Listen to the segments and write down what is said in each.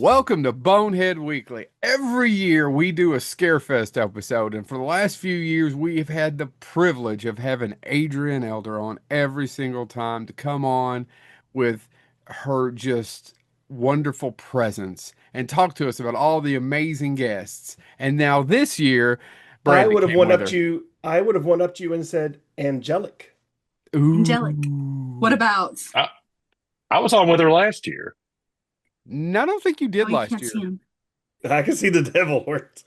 Welcome to Bonehead Weekly. Every year we do a Scarefest episode, and for the last few years we've had the privilege of having Adrienne Elder on every single time to come on with her just wonderful presence and talk to us about all the amazing guests. And now this year, I Brandon would have came one with upped her. you. I would have one upped you and said angelic. Angelic. What Ooh. about? I, I was on with her last year. No, I don't think you Oh, did you last can't see year. him. I can see the devil worked.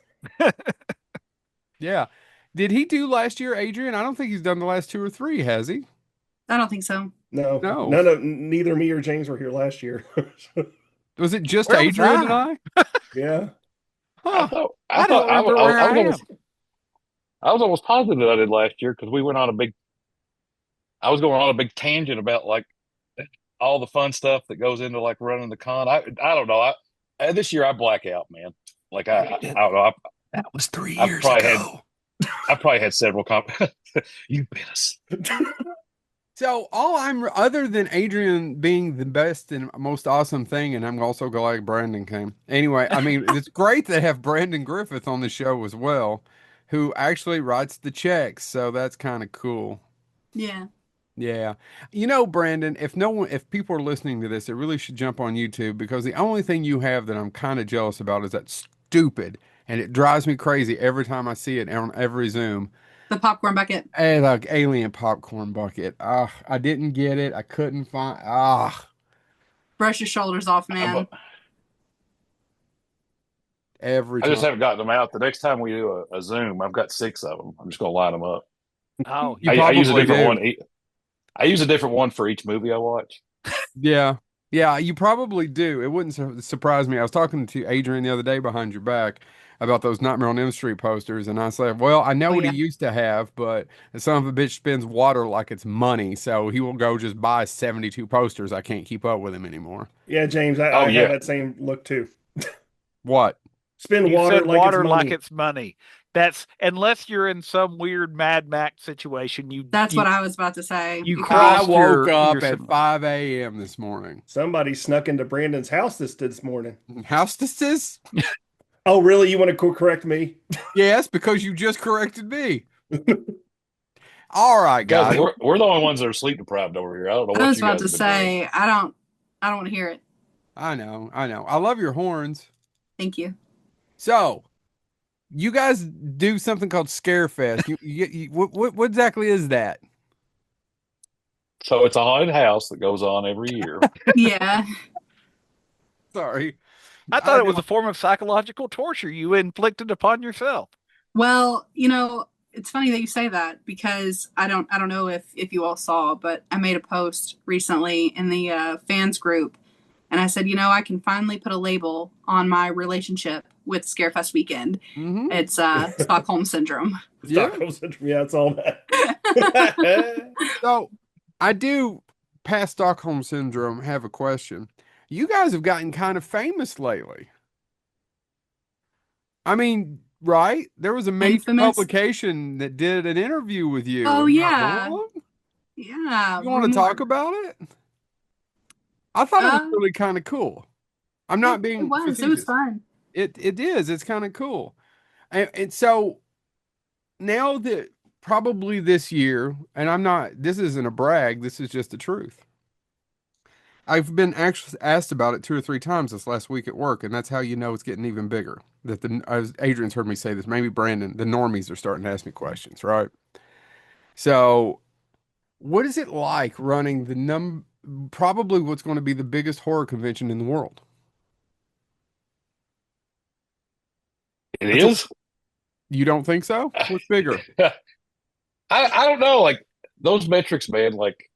Yeah. Did he do last year, Adrian? I don't think he's done the last two or three, has he? I don't think so. No, No. neither me or James were here last year. Was it just Where was Adrian and I? I? Yeah. Huh. I don't remember where I am. I was almost positive that I did last year because we went on a big. I was going on a big tangent about like all the fun stuff that goes into like running the con. I don't know. This year I black out, man. Like I don't know. That was three I've years probably had ago. I've probably had several. You bit us. So all I'm other than Adrian being the best and most awesome thing, and I'm also glad Brandon came. Anyway, I mean it's great to have Brandon Griffith on the show as well, who actually writes the checks. So that's kind of cool. Yeah. Yeah. You know, Brandon, if people are listening to this, they really should jump on YouTube because the only thing you have that I'm kind of jealous about is that stupid, and it drives me crazy every time I see it on every Zoom. The popcorn bucket. Hey, like alien popcorn bucket. I didn't get it. I couldn't find. Brush your shoulders off, I, man. Every I just time. haven't gotten them out. The next time we do a Zoom, I've got six of them. I'm just going to line them up. Oh, You I use a probably different do. one. I use a different one for each movie I watch. Yeah. Yeah, you probably do. It wouldn't surprise me. I was talking to Adrian the other day behind your back about those Nightmare on Elm Street posters, and I said, "Well, I know Oh what he yeah. used to have, but the son of a bitch spends water like it's money, so he will go just buy 72 posters. I can't keep up with him anymore." Yeah, James, Oh I have yeah, that same look too. What? Spend he water said like it's water like money. it's money. That's unless you're in some weird Mad Max situation. You That's you what I was about to say. you I crossed woke your up at some. 5 a.m. this morning. Somebody snuck into Brandon's house this morning. Hostesses? Oh, really? You want to correct me? Yes, because you just corrected me. All right, guys, guys. we're the only ones that are sleep deprived over here. I don't know I what was you about guys to have been doing. say, I don't want to hear it. I know, I know. I love your horns. Thank you. So, you guys do something called Scarefest. What exactly is that? So it's a haunted house that goes on every year. Yeah. Sorry. I I thought it was don't. a form of psychological torture you inflicted upon yourself. Well, it's funny that you say that because I don't know if you all saw, but I made a post recently in the fans group, and I said, I can finally put a label on my relationship with Scarefest weekend. Hmm. It's Stockholm syndrome. Yeah. Stockholm syndrome. Yeah, it's all that. So, I do, past Stockholm Syndrome, have a question. You guys have gotten kind of famous lately. I mean, right? There was a major Infamous. publication that did an interview with you. Oh Am I yeah, wrong? yeah. You want to talk Rumor. about it? I thought it was Uh, really kind of cool. I'm it, not it being was. It was facetious. fun. It is. It's kind of cool. And so now that probably this year, and I'm not, this isn't a brag, this is just the truth. I've been actually asked about it two or three times this last week at work, and that's how you know it's getting even bigger. As Adrian's heard me say this, maybe Brandon, the normies are starting to ask me questions, right? So, what is it like running probably what's going to be the biggest horror convention in the world? It That's a, is. you don't think so? What's bigger? I don't know. Like those metrics, man. Like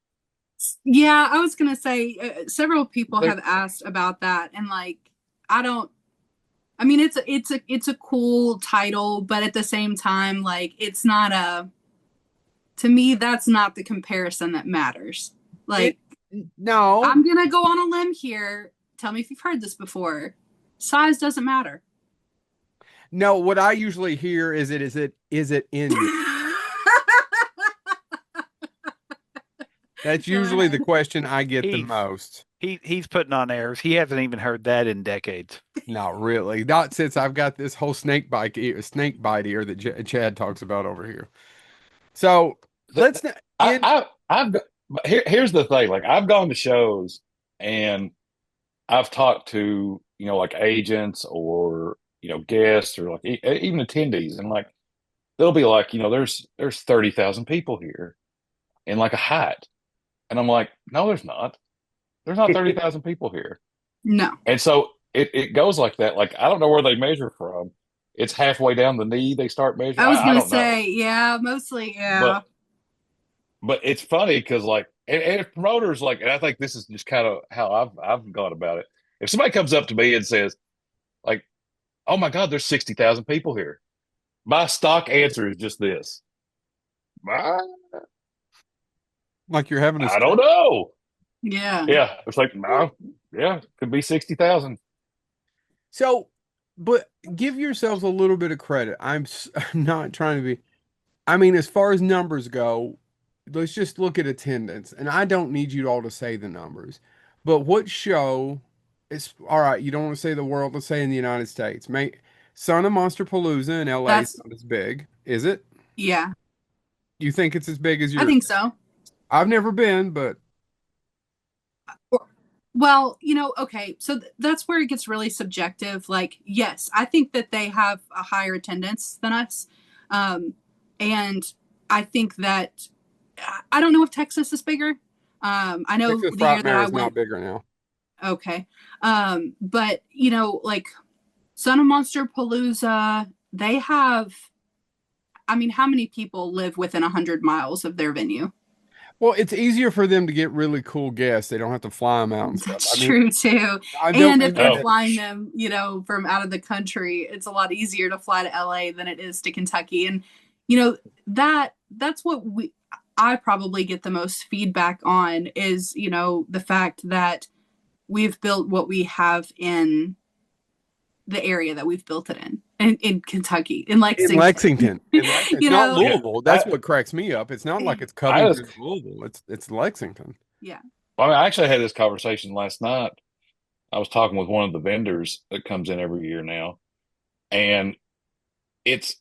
Yeah, I was gonna say several people they're have asked about that, and like I don't. I mean, it's a cool title, but at the same time, like it's not a. To me, that's not the comparison that matters. It Like no. I'm gonna go on a limb here. Tell me if you've heard this before. Size doesn't matter. No, what I usually hear is it in you? That's Go usually the ahead. question I get the Heath, most. He's putting on airs. He hasn't even heard that in decades. Not really. Not since I've got this whole snake bite ear that Chad talks about over here. So let's not in. I've but here's the thing. Like I've gone to shows and I've talked to, like agents or, guests or like even attendees and like they'll be like, there's 30,000 people here in like a hat. And I'm like, no, there's not. There's not 30,000 people here. No. And so it goes like that. Like I don't know where they measure from. It's halfway down the knee they start measuring. I was I gonna don't know. say, yeah, mostly, yeah. But it's funny because like and if promoters like and I think this is just kind of how I've gone about it. If somebody comes up to me and says like, "Oh my God, there's 60,000 people here," my stock answer is just this: I, Like you're having a I don't stroke. know. Yeah. Yeah, it's like no, yeah, could be 60,000. So, but give yourselves a little bit of credit. I'm not trying to be. I mean, as far as numbers go, let's just look at attendance. And I don't need you all to say the numbers, but what show is all right? You don't want to say the world, let's say in the United States. Son of Monster Palooza in LA is That's not as big, is it? yeah. You think it's as big as I your? think so. I've never been, but Well, okay, so that's where it gets really subjective. Like, yes, I think that they have a higher attendance than us. Um, and I think that I don't know if Texas is bigger. I know Texas the year that Frightmare I is not went, bigger now. okay. But like Son of Monster Palooza, they have, I mean, how many people live within 100 miles of their venue? Well, it's easier for them to get really cool guests. They don't have to fly them out and stuff. I That's mean, true too. I don't And if mean they're that. Oh, flying them, from out of the country, it's a lot easier to fly to LA than it is to Kentucky. And that's what I probably get the most feedback on is, the fact that we've built what we have in the area that we've built it in Kentucky, in In Lexington. Lexington. In Lexington. It's you not know, yeah. Louisville. That's I what cracks me up. It's not like it's I just Covington, Louisville. It's Lexington. yeah. well, I mean, I actually had this conversation last night. I was talking with one of the vendors that comes in every year now, and it's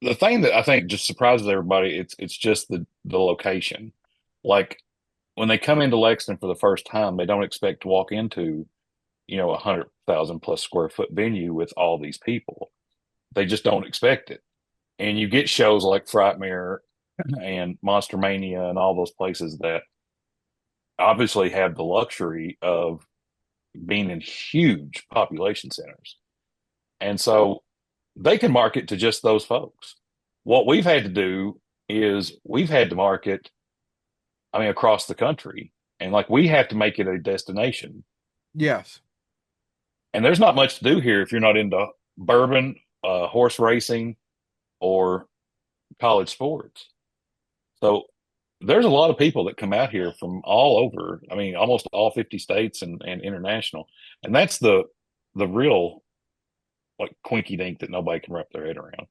the thing that I think just surprises everybody. It's just the location. Like when they come into Lexington for the first time, they don't expect to walk into 100,000 plus square foot venue with all these people. They just don't expect it. And you get shows like Frightmare and Monster Mania and all those places that obviously have the luxury of being in huge population centers. And so they can market to just those folks. What we've had to do is we've had to market, I mean, across the country. And like we have to make it a destination. Yes. And there's not much to do here if you're not into bourbon, horse racing, or college sports. So there's a lot of people that come out here from all over. I mean, almost all 50 states and international. And that's the real like quinky dink that nobody can wrap their head around.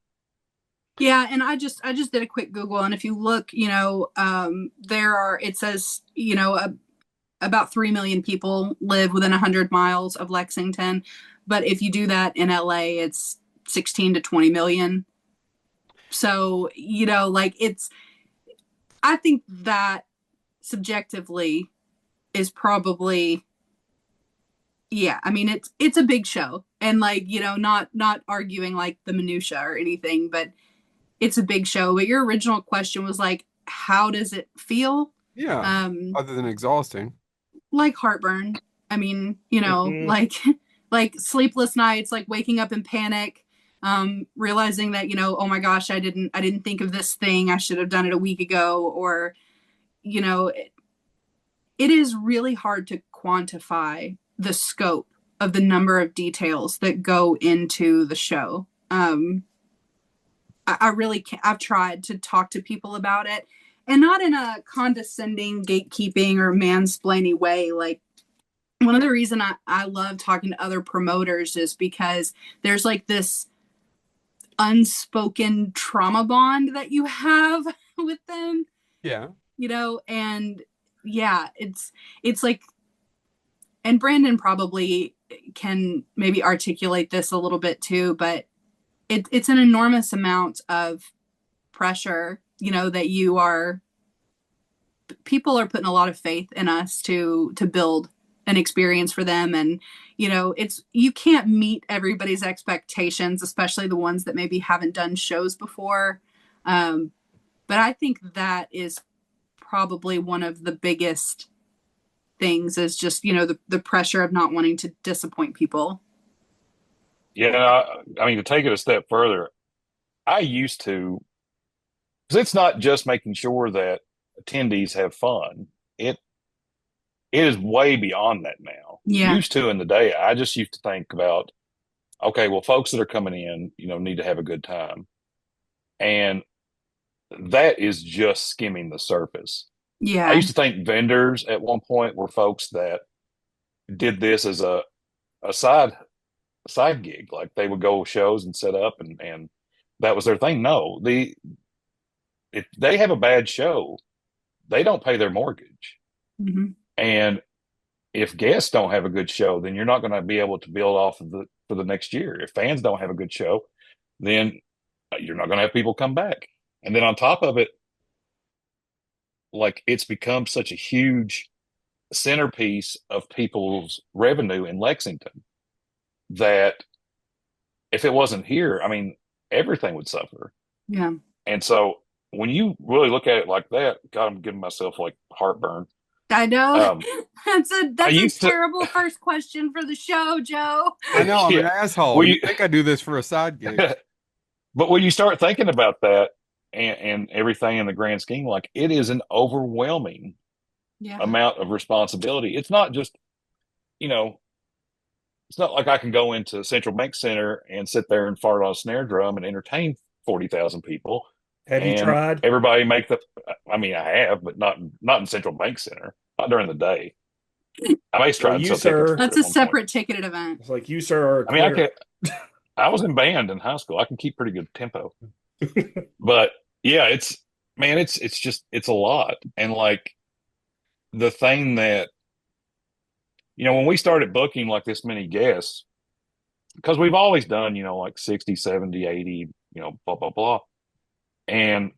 Yeah, and I just did a quick Google, and if you look, it says, about 3 million people live within 100 miles of Lexington, but if you do that in LA, it's 16 to 20 million. So, like I think that subjectively is probably, yeah, I mean it's a big show, and like, not arguing like the minutia or anything, but it's a big show. But your original question was like, how does it feel? Yeah. Um, Other than exhausting. like heartburn. I mean, Mhm. like like sleepless nights, like waking up in panic, realizing that, oh my gosh, I didn't think of this thing. I should have done it a week ago. Or, it is really hard to quantify the scope of the number of details that go into the show. I really can't. I've tried to talk to people about it, and not in a condescending, gatekeeping, or mansplaining way. Like, one of the reason I love talking to other promoters is because there's like this unspoken trauma bond that you have with them, Yeah. and yeah, it's like and Brandon probably can maybe articulate this a little bit too, but it's an enormous amount of pressure, that people are putting a lot of faith in us to build an experience for them. And, you can't meet everybody's expectations, especially the ones that maybe haven't done shows before. But I think that is probably one of the biggest things is just, the pressure of not wanting to disappoint people. Yeah, I mean, to take it a step further, I used to, because it's not just making sure that attendees have fun. It it is way beyond that now. Yeah. Used to in the day, I just used to think about, okay, well, folks that are coming in, need to have a good time. And that is just skimming the surface. I Yeah. used to think vendors at one point were folks that did this as a side gig. Like they would go shows and set up and that was their thing. No, if they have a bad show, they don't pay their mortgage. Hmm. And if guests don't have a good show, then you're not going to be able to build off of for the next year. If fans don't have a good show, then you're not going to have people come back. And then on top of it, like it's become such a huge centerpiece of people's revenue in Lexington that if it wasn't here, I mean, everything would suffer. Yeah. And so when you really look at it like that, God, I'm giving myself like heartburn. I know. Um, that's a I that's a used to, terrible first question for the show, Joe. I know I'm an yeah. asshole. Well, You think I do this for a side gig? but when you start thinking about that and everything in the grand scheme, like it is an overwhelming Yeah. amount of responsibility. It's not just, you know, it's not like I can go into Central Bank Center and sit there and fart on a snare drum and entertain 40,000 people Have you and tried? everybody make I mean, I have, but not in Central Bank Center, not during the day. I may try Well, and you, sell tickets sir, for it That's at a one point. separate ticketed event. it's like you, sir, are a I mean, quitter. I was in band in high school. I can keep pretty good tempo, but yeah, it's just, it's a lot. And like the thing that, when we started booking like this many guests, because we've always done, like 60, 70, 80, blah, blah, blah. And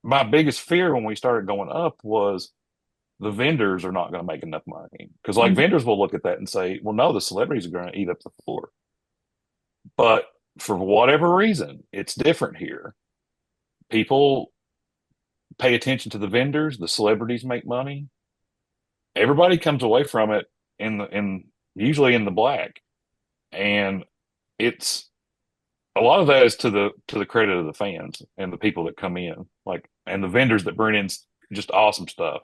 my biggest fear when we started going up was the vendors are not going to make enough money. Because like Mhm. vendors will look at that and say, well, no, the celebrities are going to eat up the floor. But for whatever reason, it's different here. People pay attention to the vendors, the celebrities make money. Everybody comes away from it in usually in the black. And it's a lot of that is to the credit of the fans and the people that come in, like, and the vendors that bring in just awesome stuff.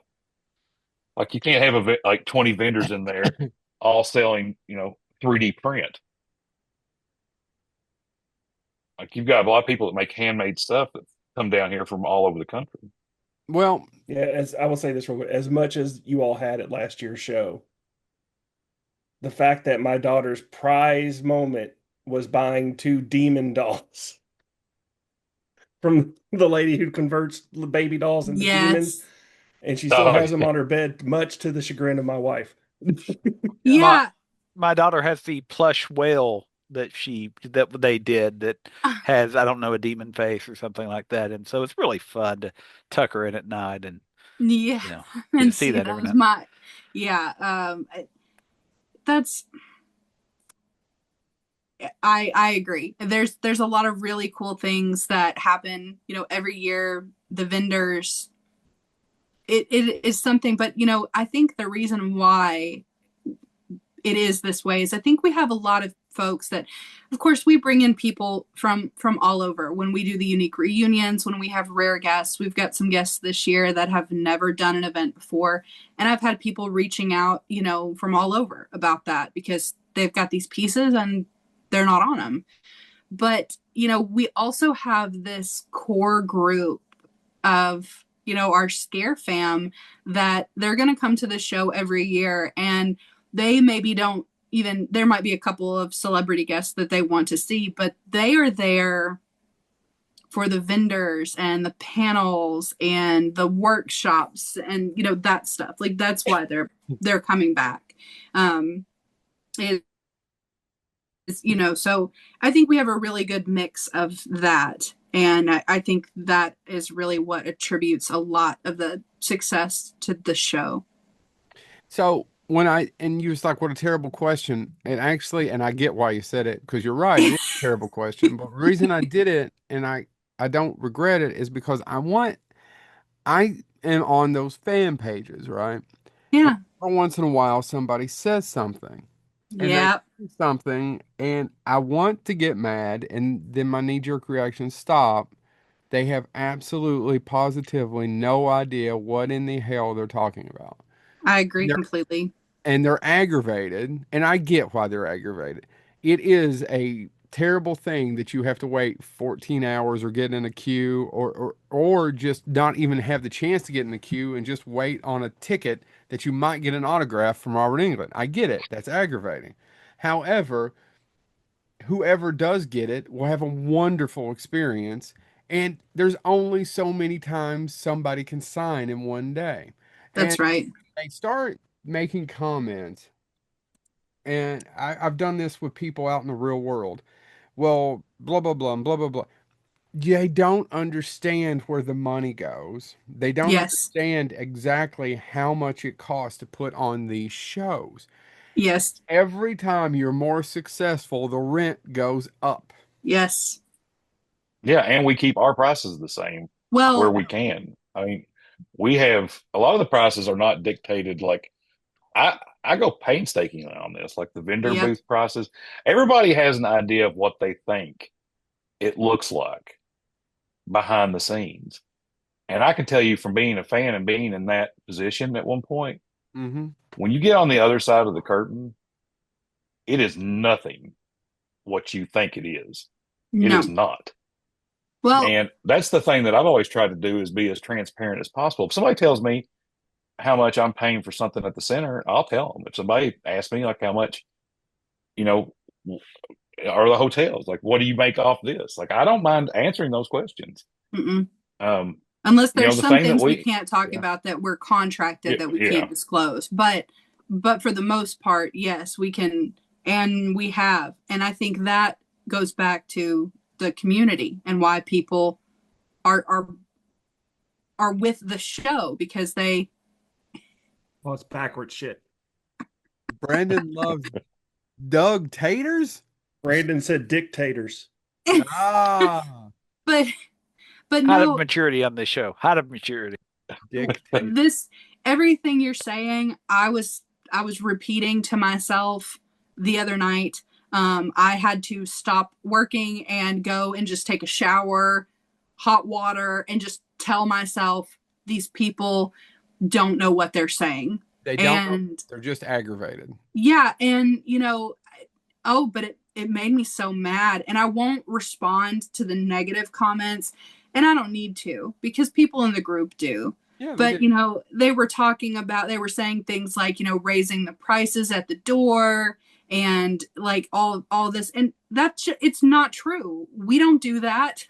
Like you can't have like 20 vendors in there all selling, 3D print. Like you've got a lot of people that make handmade stuff that come down here from all over the country. Well, Yeah, as I will say this real quick, as much as you all had at last year's show, the fact that my daughter's prize moment was buying two demon dolls from the lady who converts the baby dolls into demons, Yes. and she still Oh has them yeah. on her bed, much to the chagrin of my wife. My Yeah. my daughter has the plush whale that they did that has, I don't know, a demon face or something like that, and so it's really fun to tuck her in at night and Yeah. you know get to And see see that every those. now. Yeah. That's I agree. There's a lot of really cool things that happen, every year. The vendors, it is something, but I think the reason why it is this way is I think we have a lot of folks that, of course, we bring in people from all over when we do the unique reunions, when we have rare guests. We've got some guests this year that have never done an event before, and I've had people reaching out, from all over about that because they've got these pieces and they're not on them. But we also have this core group of our Scare fam that they're going to come to the show every year, and they maybe don't even, there might be a couple of celebrity guests that they want to see, but they are there for the vendors and the panels and the workshops and that stuff. Like that's why they're coming back. Um, it, so I think we have a really good mix of that. And I think that is really what attributes a lot of the success to the show. So and you was like, what a terrible question. And actually, and I get why you said it because you're right, it is a terrible question. But the reason I did it and I don't regret it is because I am on those fan pages, right? And Yeah. every once in a while somebody says something and they Yeah. say something and I want to get mad and then my knee-jerk reaction stop. They have absolutely positively no idea what in the hell they're talking about. I agree completely. And they're aggravated, and I get why they're aggravated. It is a terrible thing that you have to wait 14 hours or get in a queue or just not even have the chance to get in the queue and just wait on a ticket that you might get an autograph from Robert England. I get it. That's aggravating. However, whoever does get it will have a wonderful experience, and there's only so many times somebody can sign in one day. And That's right. they start making comments, and I've done this with people out in the real world. Well, blah, blah, blah, and blah, blah, blah. They don't understand where the money goes. They don't Yes. understand exactly how much it costs to put on these shows. Yes. Every time you're more successful, the rent goes up. Yes. Yeah, and we keep our prices the same where Well, we can. I mean, we have a lot of the prices are not dictated like I go painstakingly on this, like the vendor yep. booth prices. Everybody has an idea of what they think it looks like behind the scenes. And I can tell you from being a fan and being in that position at one point, Hmm. when you get on the other side of the curtain, it is nothing what you think it is. It is No. not. Well, And that's the thing that I've always tried to do is be as transparent as possible. If somebody tells me how much I'm paying for something at the center, I'll tell them. If somebody asks me like how much, you know, are the hotels, like what do you make off this? Like I don't mind answering those questions. mm-mm. Um, Unless there's the some thing that things we we can't talk Yeah. about that we're contracted yeah, that we yeah. can't disclose. But for the most part, yes, we can and we have. And I think that goes back to the community and why people are are are with the show because they Well, it's backward shit. Brandon loves Doug Taters? Brandon said dictators. Ah, but but Height of no, maturity on this show. Height of maturity. dictator. this everything you're saying, I was repeating to myself the other night. I had to stop working and go and just take a shower, hot water, and just tell myself these people don't know what they're saying. They don't know. And They're just aggravated. yeah, and oh, but it made me so mad. And I won't respond to the negative comments. And I don't need to because people in the group do. Yeah, they But, do. they were talking about, they were saying things like, raising the prices at the door and like all this. And it's not true. We don't do that.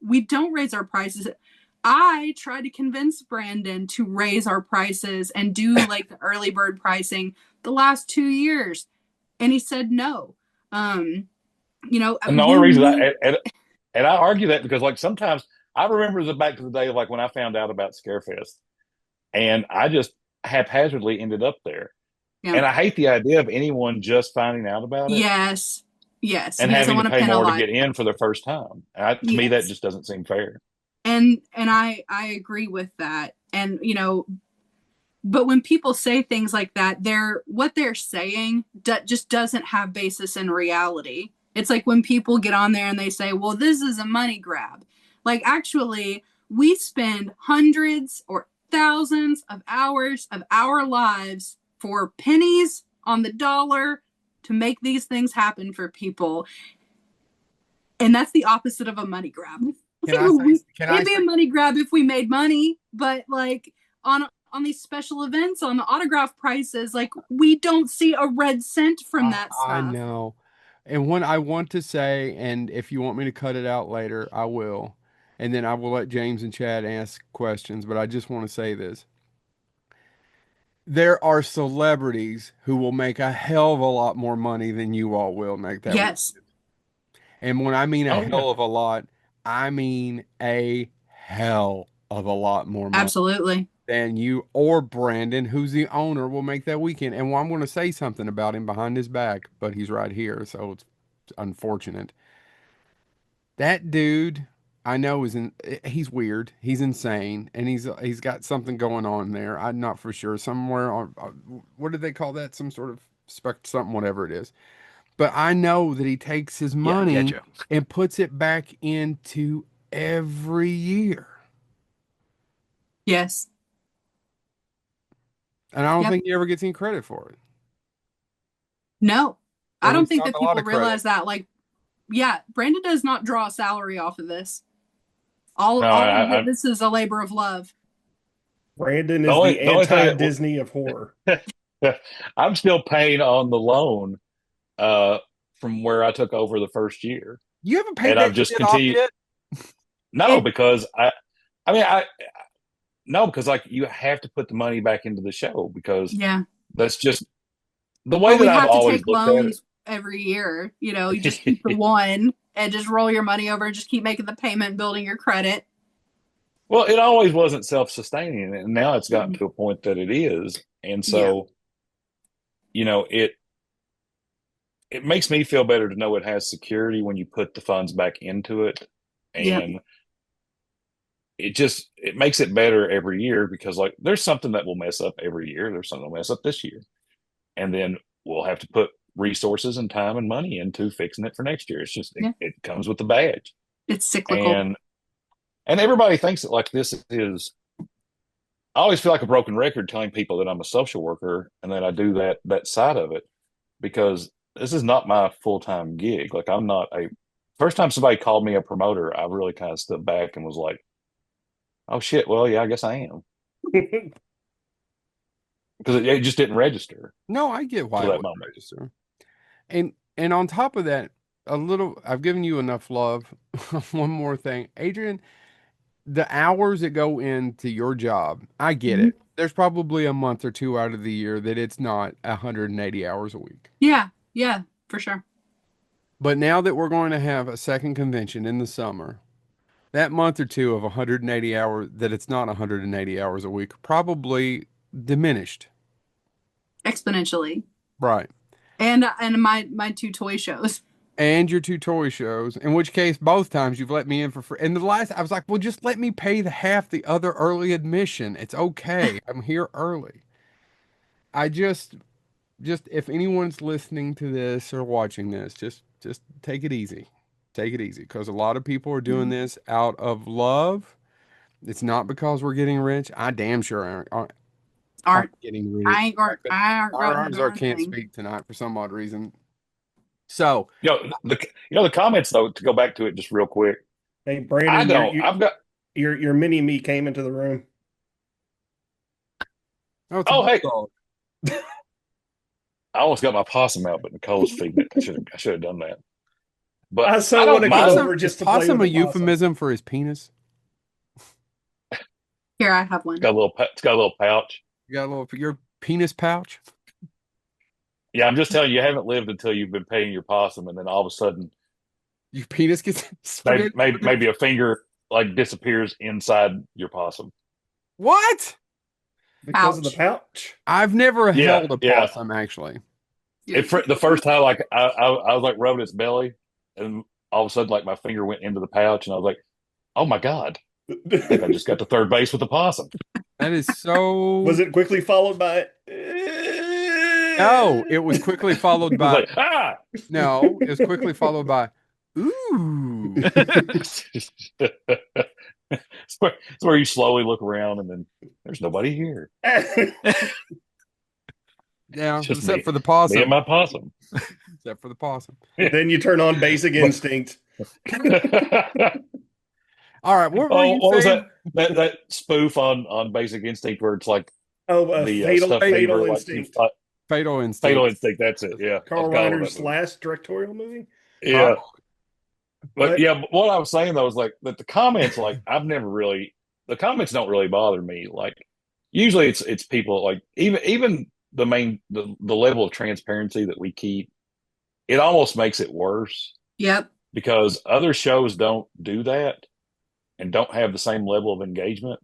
We don't raise our prices. I tried to convince Brandon to raise our prices and do like the early bird pricing the last 2 years and he said no. Um, And the only we reason need and I argue that because like sometimes I remember the back to the day of like when I found out about Scarefest and I just haphazardly ended up there. yeah. And I hate the idea of anyone just finding out about it Yes. Yes. and He doesn't having to want to pay more to penalize. get in for the first time. To me, that Yes. just doesn't seem fair. And I agree with that. And but when people say things like that, what they're saying just doesn't have basis in reality. It's like when people get on there and they say, "Well, this is a money grab." Like actually, we spend hundreds or thousands of hours of our lives for pennies on the dollar to make these things happen for people. And that's the opposite of a money grab. Can I say? Can I It'd be a say? money grab if we made money, but like on these special events, on the autograph prices, like we don't see a red cent from that I stuff. know. And when I want to say, and if you want me to cut it out later, I will. and then I will let James and Chad ask questions, but I just want to say this. There are celebrities who will make a hell of a lot more money than you all will make that week. Yes, And when I mean a Oh yeah. hell of a lot, I mean a hell of a lot more money absolutely. than you or Brandon, who's the owner, will make that weekend. And I'm going to say something about him behind his back, but he's right here, so it's unfortunate. That dude, I know he's weird. He's insane, and he's got something going on there. I'm not for sure. Somewhere on what do they call that? Some sort of spec something, whatever it is. But I know that he takes his Yeah, money gotcha. and puts it back into every year. Yes. And I don't Yep. think he ever gets any credit for it. No, I At don't least think not that a lot people of credit. realize that. Like, yeah, Brandon does not draw a salary off of this. No, All of this is a labor of love. Brandon is the the only thing anti-Disney of horror. that I'm still paying on the loan uh from where I took over the first year. You haven't paid And I've that just shit off continued. yet? No, It, because I mean I no, because like you have to put the money back into the show because yeah. that's just the way But that we I've have to always take looked at loans every year. You just keep the it. one and just roll your money over and just keep making the payment, building your credit. Well, it always wasn't self-sustaining, and now it's gotten Mhm. to a point that it is. And Yeah. so, you know, it makes me feel better to know it has security when you put the funds back into it. Yep. And it makes it better every year because like there's something that will mess up every year. There's something that will mess up this year. And then we'll have to put resources and time and money into fixing it for next year. It's just Yeah. it comes with the badge. It's cyclical. And everybody thinks that like this is I always feel like a broken record telling people that I'm a social worker and that I do that side of it because this is not my full-time gig. Like I'm not a first time somebody called me a promoter, I really kind of stood back and was like, oh shit, well, yeah, I guess I am. Because it just didn't register No, I get why till it that wouldn't moment. register. And on top of that, I've given you enough love. One more thing. Adrian, the hours that go into your job, I get Mhm. it. There's probably a month or two out of the year that it's not 180 hours a week. Yeah. Yeah, for sure. But now that we're going to have a second convention in the summer, that month or two of 180 hours that it's not 180 hours a week probably diminished. Exponentially. Right. And my two toy shows. And your two toy shows, in which case both times you've let me in for free. And the last, I was like, well, just let me pay the half the other early admission. It's okay. I'm here early. I just if anyone's listening to this or watching this, just take it easy. Take it easy because a lot of people are doing Mhm. this out of love. It's not because we're getting rich. I damn sure aren't Aren't getting rich. I aren't Our grunting a arms are darn can't thing. speak tonight for some odd reason. So, The comments though, to go back to it just real quick, Hey, I Brandon, don't. I've got your mini me came into the room. oh, it's a oh hey, bulldog. I almost got my possum out, but Nicole's feeding it. I should have done that. But I I so want don't to come mind. over Is just to play possum with a the possum. euphemism for his penis? Here, I have one. It's got a little pouch. You got a little your penis pouch? Yeah, I'm just telling you, you haven't lived until you've been paying your possum, and then all of a sudden, Your penis gets maybe spaghetti. maybe, maybe a finger like disappears inside your possum. What? Because of the Ouch. pouch. I've never Yeah, held a yeah. possum actually. The first time, like I was like rubbing its belly, and all of a sudden, like my finger went into the pouch, and I was like, "Oh my god, I think I just got to third base with the possum." That is Was so. it quickly followed by No, it was quickly followed It was by like, ah. no, it was quickly followed by ooh. It's where you slowly look around, and then there's nobody here. Yeah, It's just except me, for the me and possum. my possum. Except for the possum. Then you turn on Basic But Instinct. All right, what were oh, you what was saying? that spoof on Basic Instinct where it's like Oh, the Fatal stuffed Fate, Fatal beaver, like Instinct. Fatal Fatal Instinct. Instinct. That's it. Yeah, I Carl forgot all Reiner's that movie. last directorial movie. Carl, Yeah, But But yeah, but what I was saying though is like that the comments, like I've never really the comments don't really bother me. Like usually it's people like even the level of transparency that we keep, it almost makes it worse Yep. because other shows don't do that and don't have the same level of engagement.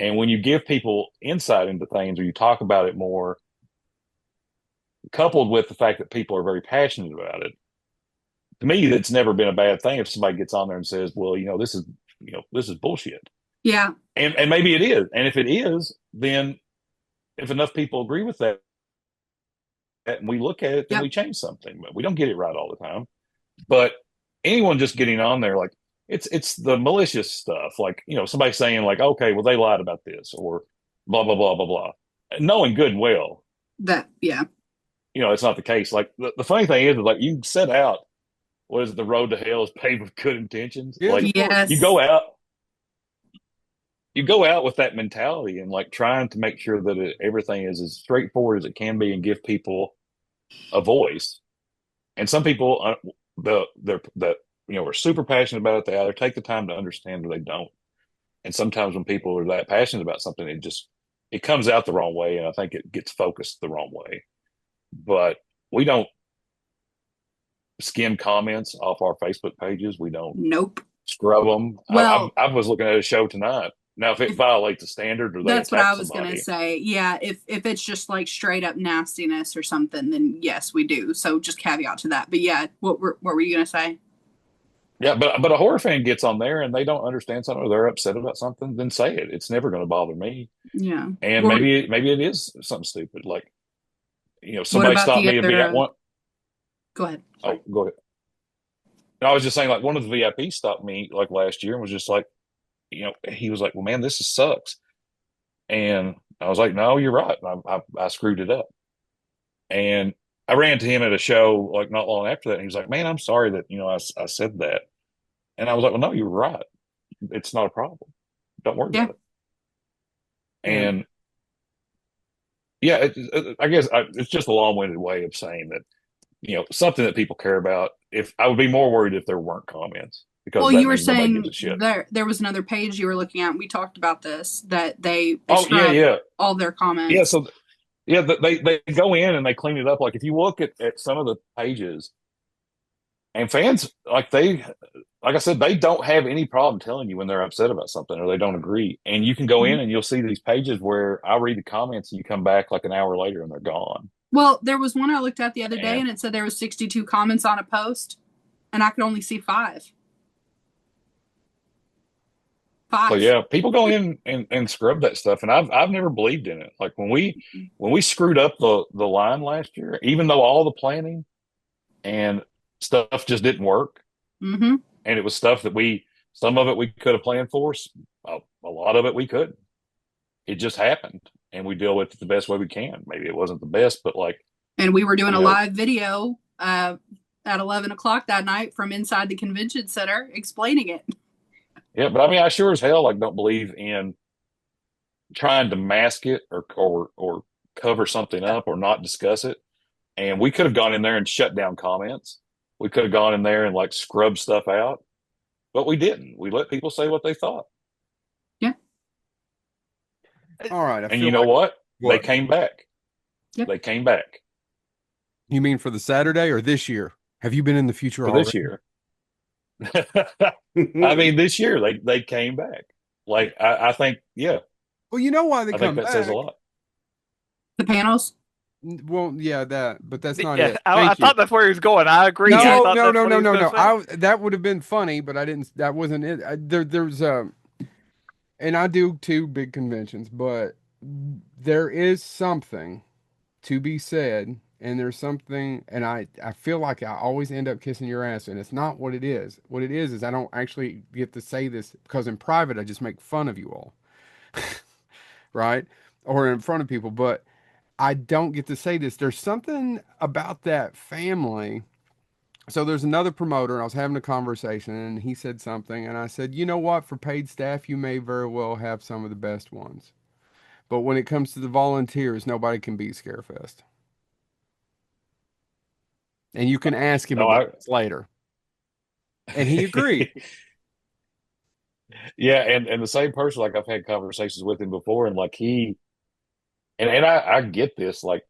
And when you give people insight into things or you talk about it more, coupled with the fact that people are very passionate about it, to me, that's never been a bad thing if somebody gets on there and says, well, this is bullshit. Yeah. And maybe it is. And if it is, then if enough people agree with that and we look at it, then we Yep. change something. But we don't get it right all the time. But anyone just getting on there, like it's the malicious stuff, like somebody saying like, okay, well they lied about this or blah blah blah blah blah, knowing good and well, That, yeah. it's not the case. Like the funny thing is like you set out, what is it, the road to hell is paved with good intentions. Yes, Like of course. you Yes. go out, you go out with that mentality and like trying to make sure that everything is as straightforward as it can be and give people a voice. And some people, they're are super passionate about it. They either take the time to understand or they don't. And sometimes when people are that passionate about something, it comes out the wrong way, and I think it gets focused the wrong way. But we don't skim comments off our Facebook pages. We don't Nope. scrub them. Well, I was looking at a show tonight. Now, if it if violates a standard or they that's what attack I was gonna somebody, say. Yeah, if it's just like straight up nastiness or something, then yes, we do. So just caveat to that. But yeah, what were you gonna say? yeah, but a horror fan gets on there and they don't understand something or they're upset about something, then say it. It's never going to bother me. Yeah. And What maybe it is something stupid. Like, what somebody about stopped the me other at one. go ahead. Oh, Sorry. go ahead. No, I was just saying, like, one of the VIPs stopped me like last year and was just like, he was like, well, man, sucks. And I was like, no, you're right. I screwed it up. And I ran to him at a show like not long after that. And he was like, man, I'm sorry that, I said that. And I was like, well, no, you're right. It's not a problem. Don't worry Yeah. about it. Yeah. And yeah, I guess it's just a long-winded way of saying that, something that people care about. If I would be more worried if there weren't comments because Well, that you were means nobody gives saying a shit. there was another page you were looking at. And we talked about this that they Oh yeah, scrub yeah, all their yeah. comments. So yeah, they go in and they clean it up. Like if you look at some of the pages and fans, like I said, they don't have any problem telling you when they're upset about something or they don't agree. And you can go in Mhm. and you'll see these pages where I read the comments and you come back like an hour later and they're gone. Well, there was one I looked at the other day And and it said there was 62 comments on a post and I could only see five. so Five. yeah, people go in and scrub that stuff, and I've never believed in it. Like when we screwed up the line last year, even though all the planning and stuff just didn't work, Mm-hmm. and it was stuff that some of it we could have planned for, a lot of it we couldn't. It just happened, and we deal with it the best way we can. Maybe it wasn't the best, but like And we were doing you a know, live video at 11 o'clock that night from inside the convention center explaining it. yeah. But I mean, I sure as hell like don't believe in trying to mask it or cover something up or not discuss it. And we could have gone in there and shut down comments. We could have gone in there and like scrubbed stuff out, but we didn't. We let people say what they thought. Yeah. All right. I And feel you know like what? They what? came back. Yep. They came back You mean for the Saturday or this year? Have you been in the future for this already? year. I mean, this year they came back. Like I think, yeah, Well, you know why they I think come that says a back. lot. The panels. Well, yeah, that, but that's not Yeah, it. I Thank you. thought that's where he was going. I agree. I No, thought no, that's no, what no, he was no, going no. to say. That would have been funny, but I didn't. That wasn't it. There's and I do two big conventions, but there is something to be said, and there's something, and I feel like I always end up kissing your ass, and it's not what it is. What it is I don't actually get to say this because in private I just make fun of you all, right, or in front of people, but I don't get to say this. There's something about that family. So there's another promoter, and I was having a conversation, and he said something, and I said, you know what? For paid staff, you may very well have some of the best ones, but when it comes to the volunteers, nobody can beat Scarefest. And you can ask him No, about this later. And he agreed. Yeah, and the same person, like I've had conversations with him before, and like and I get this, like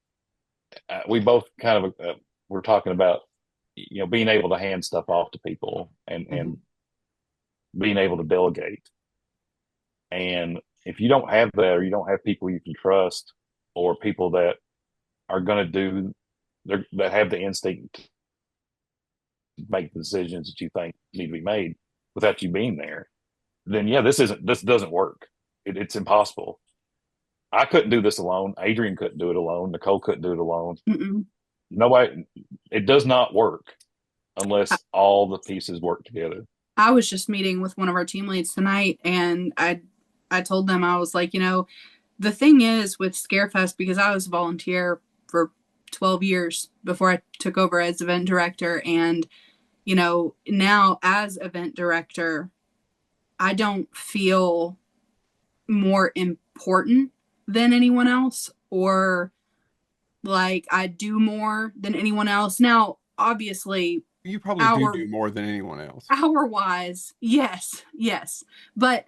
we both kind of we're talking about being able to hand stuff off to people and Mhm. being able to delegate. And if you don't have that, or you don't have people you can trust, or people that are going to that have the instinct to make the decisions that you think need to be made without you being there, then yeah, this doesn't work. It's impossible. I couldn't do this alone. Adrian couldn't do it alone. Nicole couldn't do it alone. Mm-mm. Nobody. It does not work unless all the pieces work together. I was just meeting with one of our team leads tonight, and I told them, I was like, the thing is with Scarefest, because I was a volunteer for 12 years before I took over as event director, and now as event director, I don't feel more important than anyone else, or like I do more than anyone else. Now, obviously, You probably do hour more than anyone else. hour wise, yes. But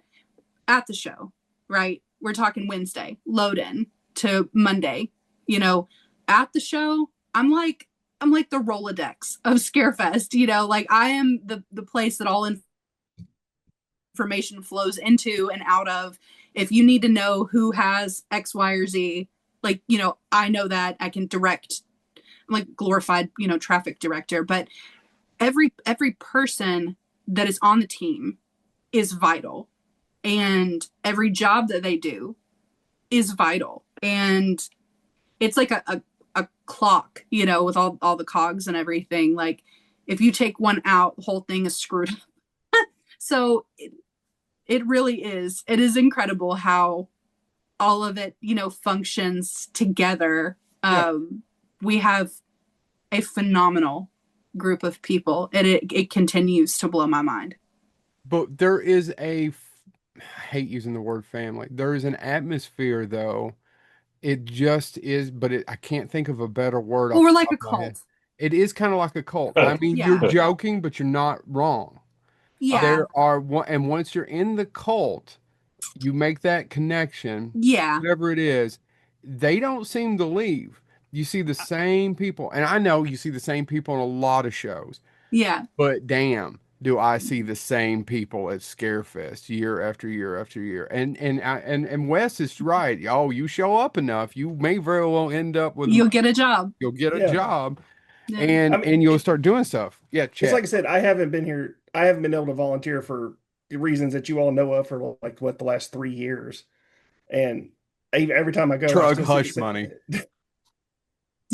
at the show, right? We're talking Wednesday, load in to Monday. At the show, I'm like the Rolodex of Scarefest. Like I am the place that all information flows into and out of. If you need to know who has X, Y, or Z, like I know that I can direct. I'm like glorified, traffic director, but every person that is on the team is vital, and every job that they do is vital, and it's like a clock, with all the cogs and everything. Like if you take one out, the whole thing is screwed up. So it really is, it is incredible how all of it functions together. Yeah. We have a phenomenal group of people, and it continues to blow my mind. But there is I hate using the word family. There is an atmosphere though. It just is, but I can't think of a better word Well, off we're the like top a of my head. cult. It is kind of like a cult. I mean, you're Yeah, joking, but you're not wrong. yeah, There are one, and once you're in the cult, you make that connection, yeah, whatever it is, they don't seem to leave. You see the same people, and I know you see the same people on a lot of shows, yeah. but damn, do I see the same people at Scarefest year after year after year. And Wes is right. Oh, you show up enough, you may very well end up with You'll get a job. you'll get a Yeah. job Yeah. and I mean, and you'll start doing stuff. Yeah, it's chat. like I said, I haven't been here. I haven't been able to volunteer for the reasons that you all know of for like what the last 3 years. And every time I go, I Drug still see the hush same. money. I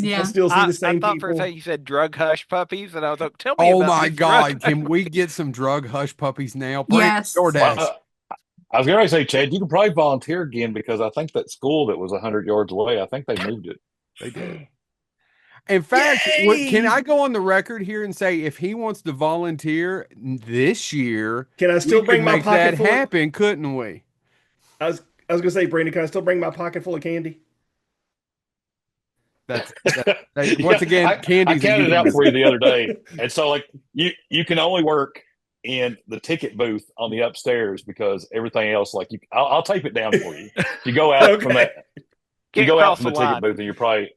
Yeah. still see the I same thought for a people. second you said drug hush puppies, and I was like, tell me Oh about my these drug God, hush can we puppies. get some drug hush puppies now? Brandon Yes. DoorDash. Well, I was going to say, Chad, you can probably volunteer again because I think that school that was 100 yards away, I think they moved it. They did. In fact, can I Yay! go on the record here and say if he wants to volunteer this year, Can I we still could bring my make pocket that full of? happen, couldn't we? I was gonna say, Brandon, can I still bring my pocket full of candy? Once Yeah, again, I candy's a counted it out euphemism. for you the other day, and so like you can only work in the ticket booth on the upstairs because everything else, like I'll tape it down for you. If you go out from Okay. that, if you Can't go out cross from the the ticket line. booth, and you're probably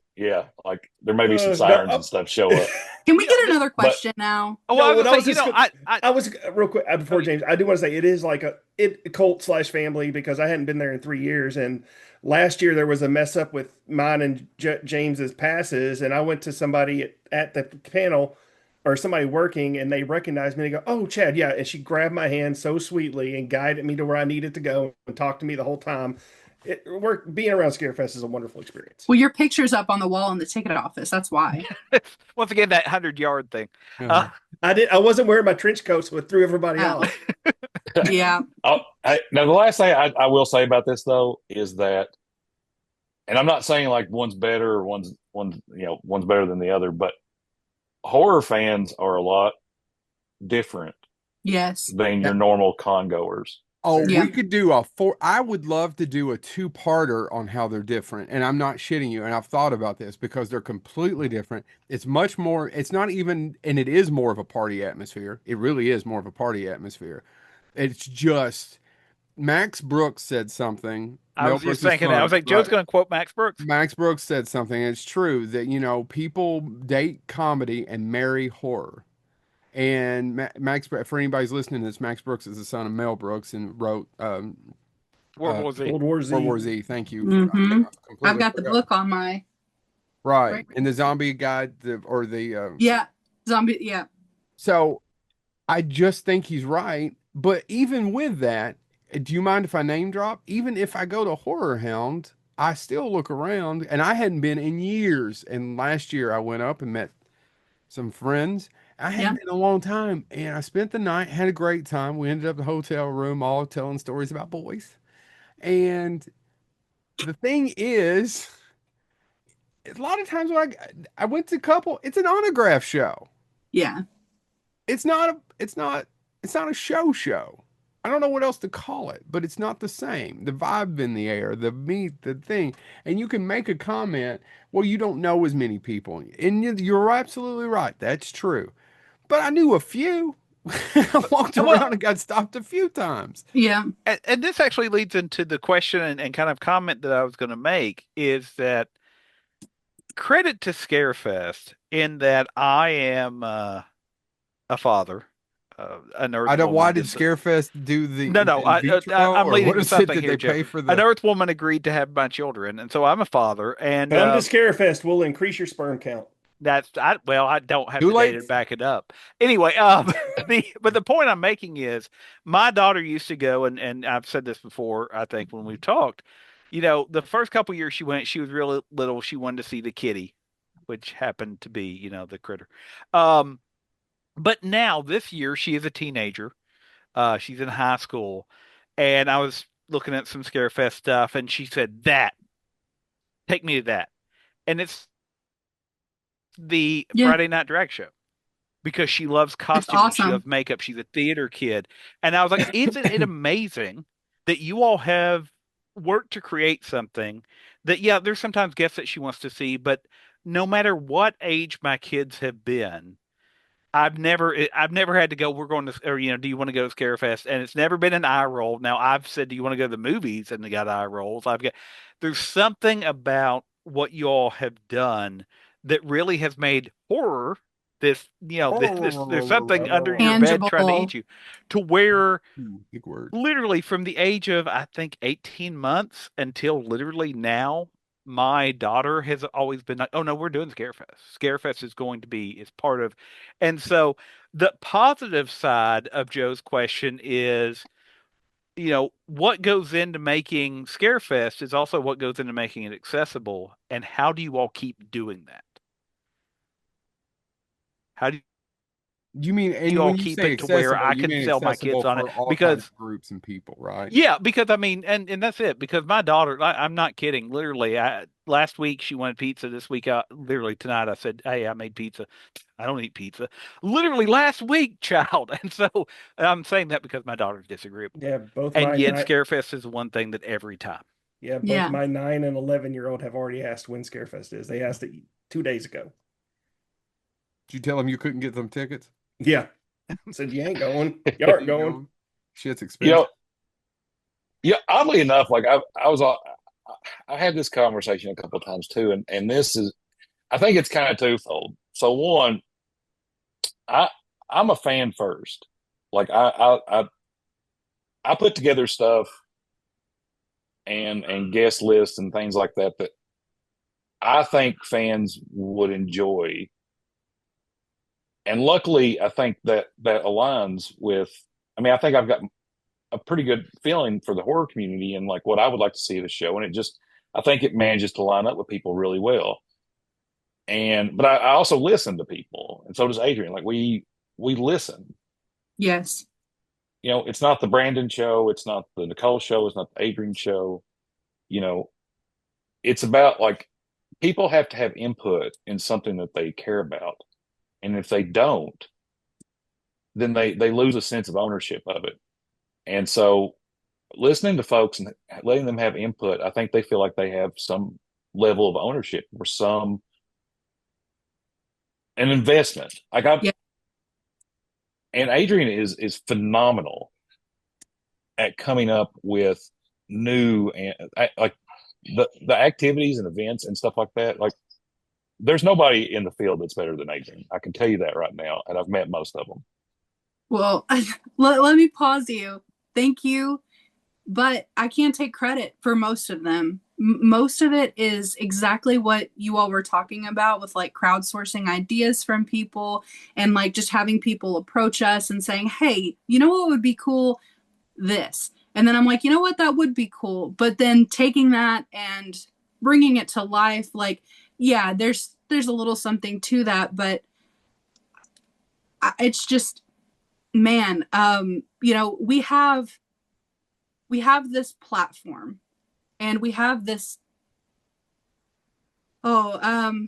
like there may be some No, sirens and stuff show up, Can we You know, get another but question now? oh, well, I no. was What gonna I say, was just, I was real quick I before mean, James. I do want to say it is like a cult slash family because I hadn't been there in 3 years, and last year there was a mess up with mine and James's passes, and I went to somebody at the panel or somebody working, and they recognized me. They go, "Oh, Chad, yeah," and she grabbed my hand so sweetly and guided me to where I needed to go and talked to me the whole time. Being around Scarefest is a wonderful experience. Well, your picture's up on the wall in the ticket office. That's why. once again, that 100 yard thing. Uh, I wasn't wearing my trench coat, so it threw everybody Oh, off. yeah. now the last thing I will say about this though is that, and I'm not saying like one's better or one's better than the other, but horror fans are a lot different Yes. than yeah, your normal con goers. Oh, Very Yeah. we true. could do a four. I would love to do a two-parter on how they're different. And I'm not shitting you. And I've thought about this because they're completely different. It's much more, it's not even, and it is more of a party atmosphere. It really is more of a party atmosphere. It's just Max Brooks said something. I Mel was just Brooks' thinking that. I son, was like, Joe's right? going to quote Max Brooks. Max Brooks said something. It's true that, people date comedy and marry horror. And Max, for anybody's listening to this, Max Brooks is the son of Mel Brooks and wrote World uh, War Z. World War World War Z. Z. Thank you. Mm-hmm. I I've completely got the forgot. book on my Right. right. And the zombie guide, or the Yeah. Zombie. Yeah. so I just think he's right. But even with that, do you mind if I name drop? Even if I go to Horror Hound, I still look around, and I hadn't been in years. And last year I went up and met some friends. I hadn't Yeah. been in a long time, and I spent the night, had a great time. We ended up in the hotel room, all telling stories about boys. And the thing is, a lot of times when I went to a couple, it's an autograph show. Yeah. It's not a show. I don't know what else to call it, but it's not the same. The vibe in the air, the meat, the thing, and you can make a comment. Well, you don't know as many people, and you're absolutely right. That's true. But I knew a few. I walked Well, around and got stopped a few times. Yeah. and this actually leads into the question and kind of comment that I was going to make is that credit to Scarefest in that I am a father, an I Earth don't. Why woman. did Just Scarefest do the no, no. in vitro, I'm or leading what to is it something that here, they Joe. pay for An the? Earth woman agreed to have my children, and so I'm a father, and Come to Scarefest. We'll increase your sperm count. I don't have Too the data late. to back it up. Anyway, the point I'm making is my daughter used to go, and I've said this before, I think when we've talked, the first couple years she went, she was really little, she wanted to see the kitty, which happened to be, the critter. Um, but now this year she is a teenager. She's in high school, and I was looking at some Scarefest stuff, and she said, "That, take me to that." And it's the Yeah. Friday Night Drag Show because she loves It's costuming. She awesome. loves makeup. She's a theater kid. And I was like, isn't it amazing that you all have worked to create something that, yeah, there's sometimes guests that she wants to see, but no matter what age my kids have been, I've never had to go, we're going to, or, do you want to go to Scarefest? And it's never been an eye roll. Now I've said, do you want to go to the movies? And they got eye rolls. There's something about what you all have done that really has made horror there's something under your bed trying to eat Tangible. you to where Ooh, big word. literally from the age of I think 18 months until literally now, my daughter has always been like, "Oh no, we're doing Scarefest. Scarefest is part of," and so the positive side of Joe's question is, what goes into making Scarefest is also what goes into making it accessible, and how do you all keep doing that? How do You mean, you and all when you keep say it to where accessible, I you can mean sell my accessible kids on it? for all kinds Because of groups and people, right? yeah, because I mean, and that's it. Because my daughter, I'm not kidding. Literally, last week she wanted pizza. This week, literally tonight, I said, "Hey, I made pizza." I don't eat pizza. Literally last week, child. And so I'm saying that because my daughter's disagreeable. Yeah, both And my yet, nine. Scarefest is one thing that every time. Yeah, both Yeah. my 9 and 11-year-old have already asked when Scarefest is. They asked it 2 days ago. Did you tell them you couldn't get them tickets? Yeah, said you ain't going. You aren't You going. know, shit's You expensive. know, yeah, oddly enough, like I had this conversation a couple of times too, and this is, I think it's kind of twofold. So one, I I'm a fan first. Like I put together stuff and guest lists and things like that that I think fans would enjoy. And luckily, I think that aligns with. I mean, I think I've got a pretty good feeling for the horror community and like what I would like to see at a show, and I think it manages to line up with people really well. But I also listen to people, and so does Adrian. Like we listen. Yes. It's not the Brandon show, it's not the Nicole show, it's not the Adrian show. You know, it's about like people have to have input in something that they care about, and if they don't, then they lose a sense of ownership of it. And so listening to folks and letting them have input, I think they feel like they have some level of ownership or some an investment. Like I Yeah. and Adrian is phenomenal at coming up with new and like the activities and events and stuff like that. Like there's nobody in the field that's better than Adrian. I can tell you that right now, and I've met most of them. Well, let me pause you. Thank you, but I can't take credit for most of them. Most of it is exactly what you all were talking about with like crowdsourcing ideas from people and like just having people approach us and saying, "Hey, you know what would be cool? This." And then I'm like, "You know what? That would be cool." But then taking that and bringing it to life, like, yeah, there's a little something to that, but it's just, man, we have this platform and we have this,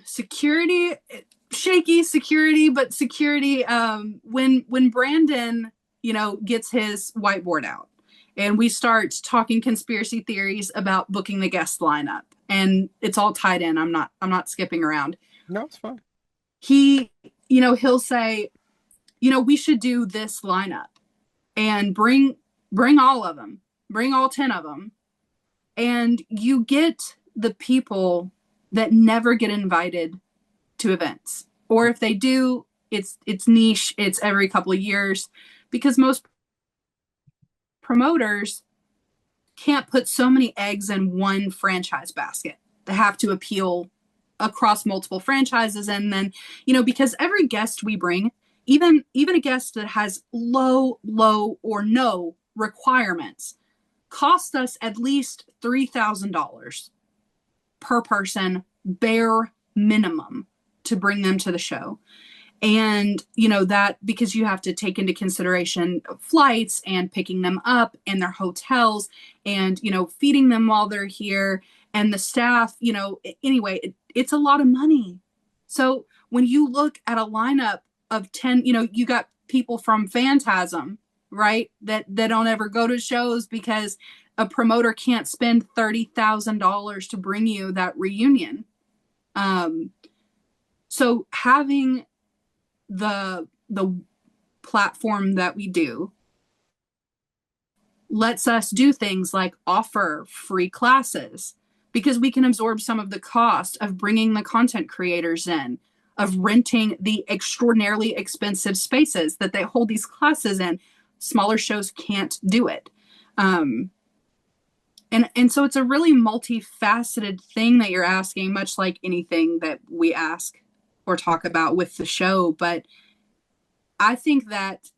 security, shaky security, but security, when Brandon, gets his whiteboard out and we start talking conspiracy theories about booking the guest lineup, and it's all tied in. I'm not skipping around. No, it's fine. He, he'll say, we should do this lineup and bring all of them, bring all 10 of them, and you get the people that never get invited to events, or if they do, it's niche, it's every couple of years, because most promoters can't put so many eggs in one franchise basket. They have to appeal across multiple franchises, and then, because every guest we bring, even a guest that has low or no requirements, cost us at least $3,000 per person, bare minimum, to bring them to the show. And that, because you have to take into consideration flights and picking them up and their hotels and feeding them while they're here and the staff, anyway, it's a lot of money. So when you look at a lineup of 10, you got people from Phantasm, right, that don't ever go to shows because a promoter can't spend $30,000 to bring you that reunion. So having the platform that we do lets us do things like offer free classes, because we can absorb some of the cost of bringing the content creators in, of renting the extraordinarily expensive spaces that they hold these classes in. Smaller shows can't do it. And so it's a really multifaceted thing that you're asking, much like anything that we ask or talk about with the show. But I think that,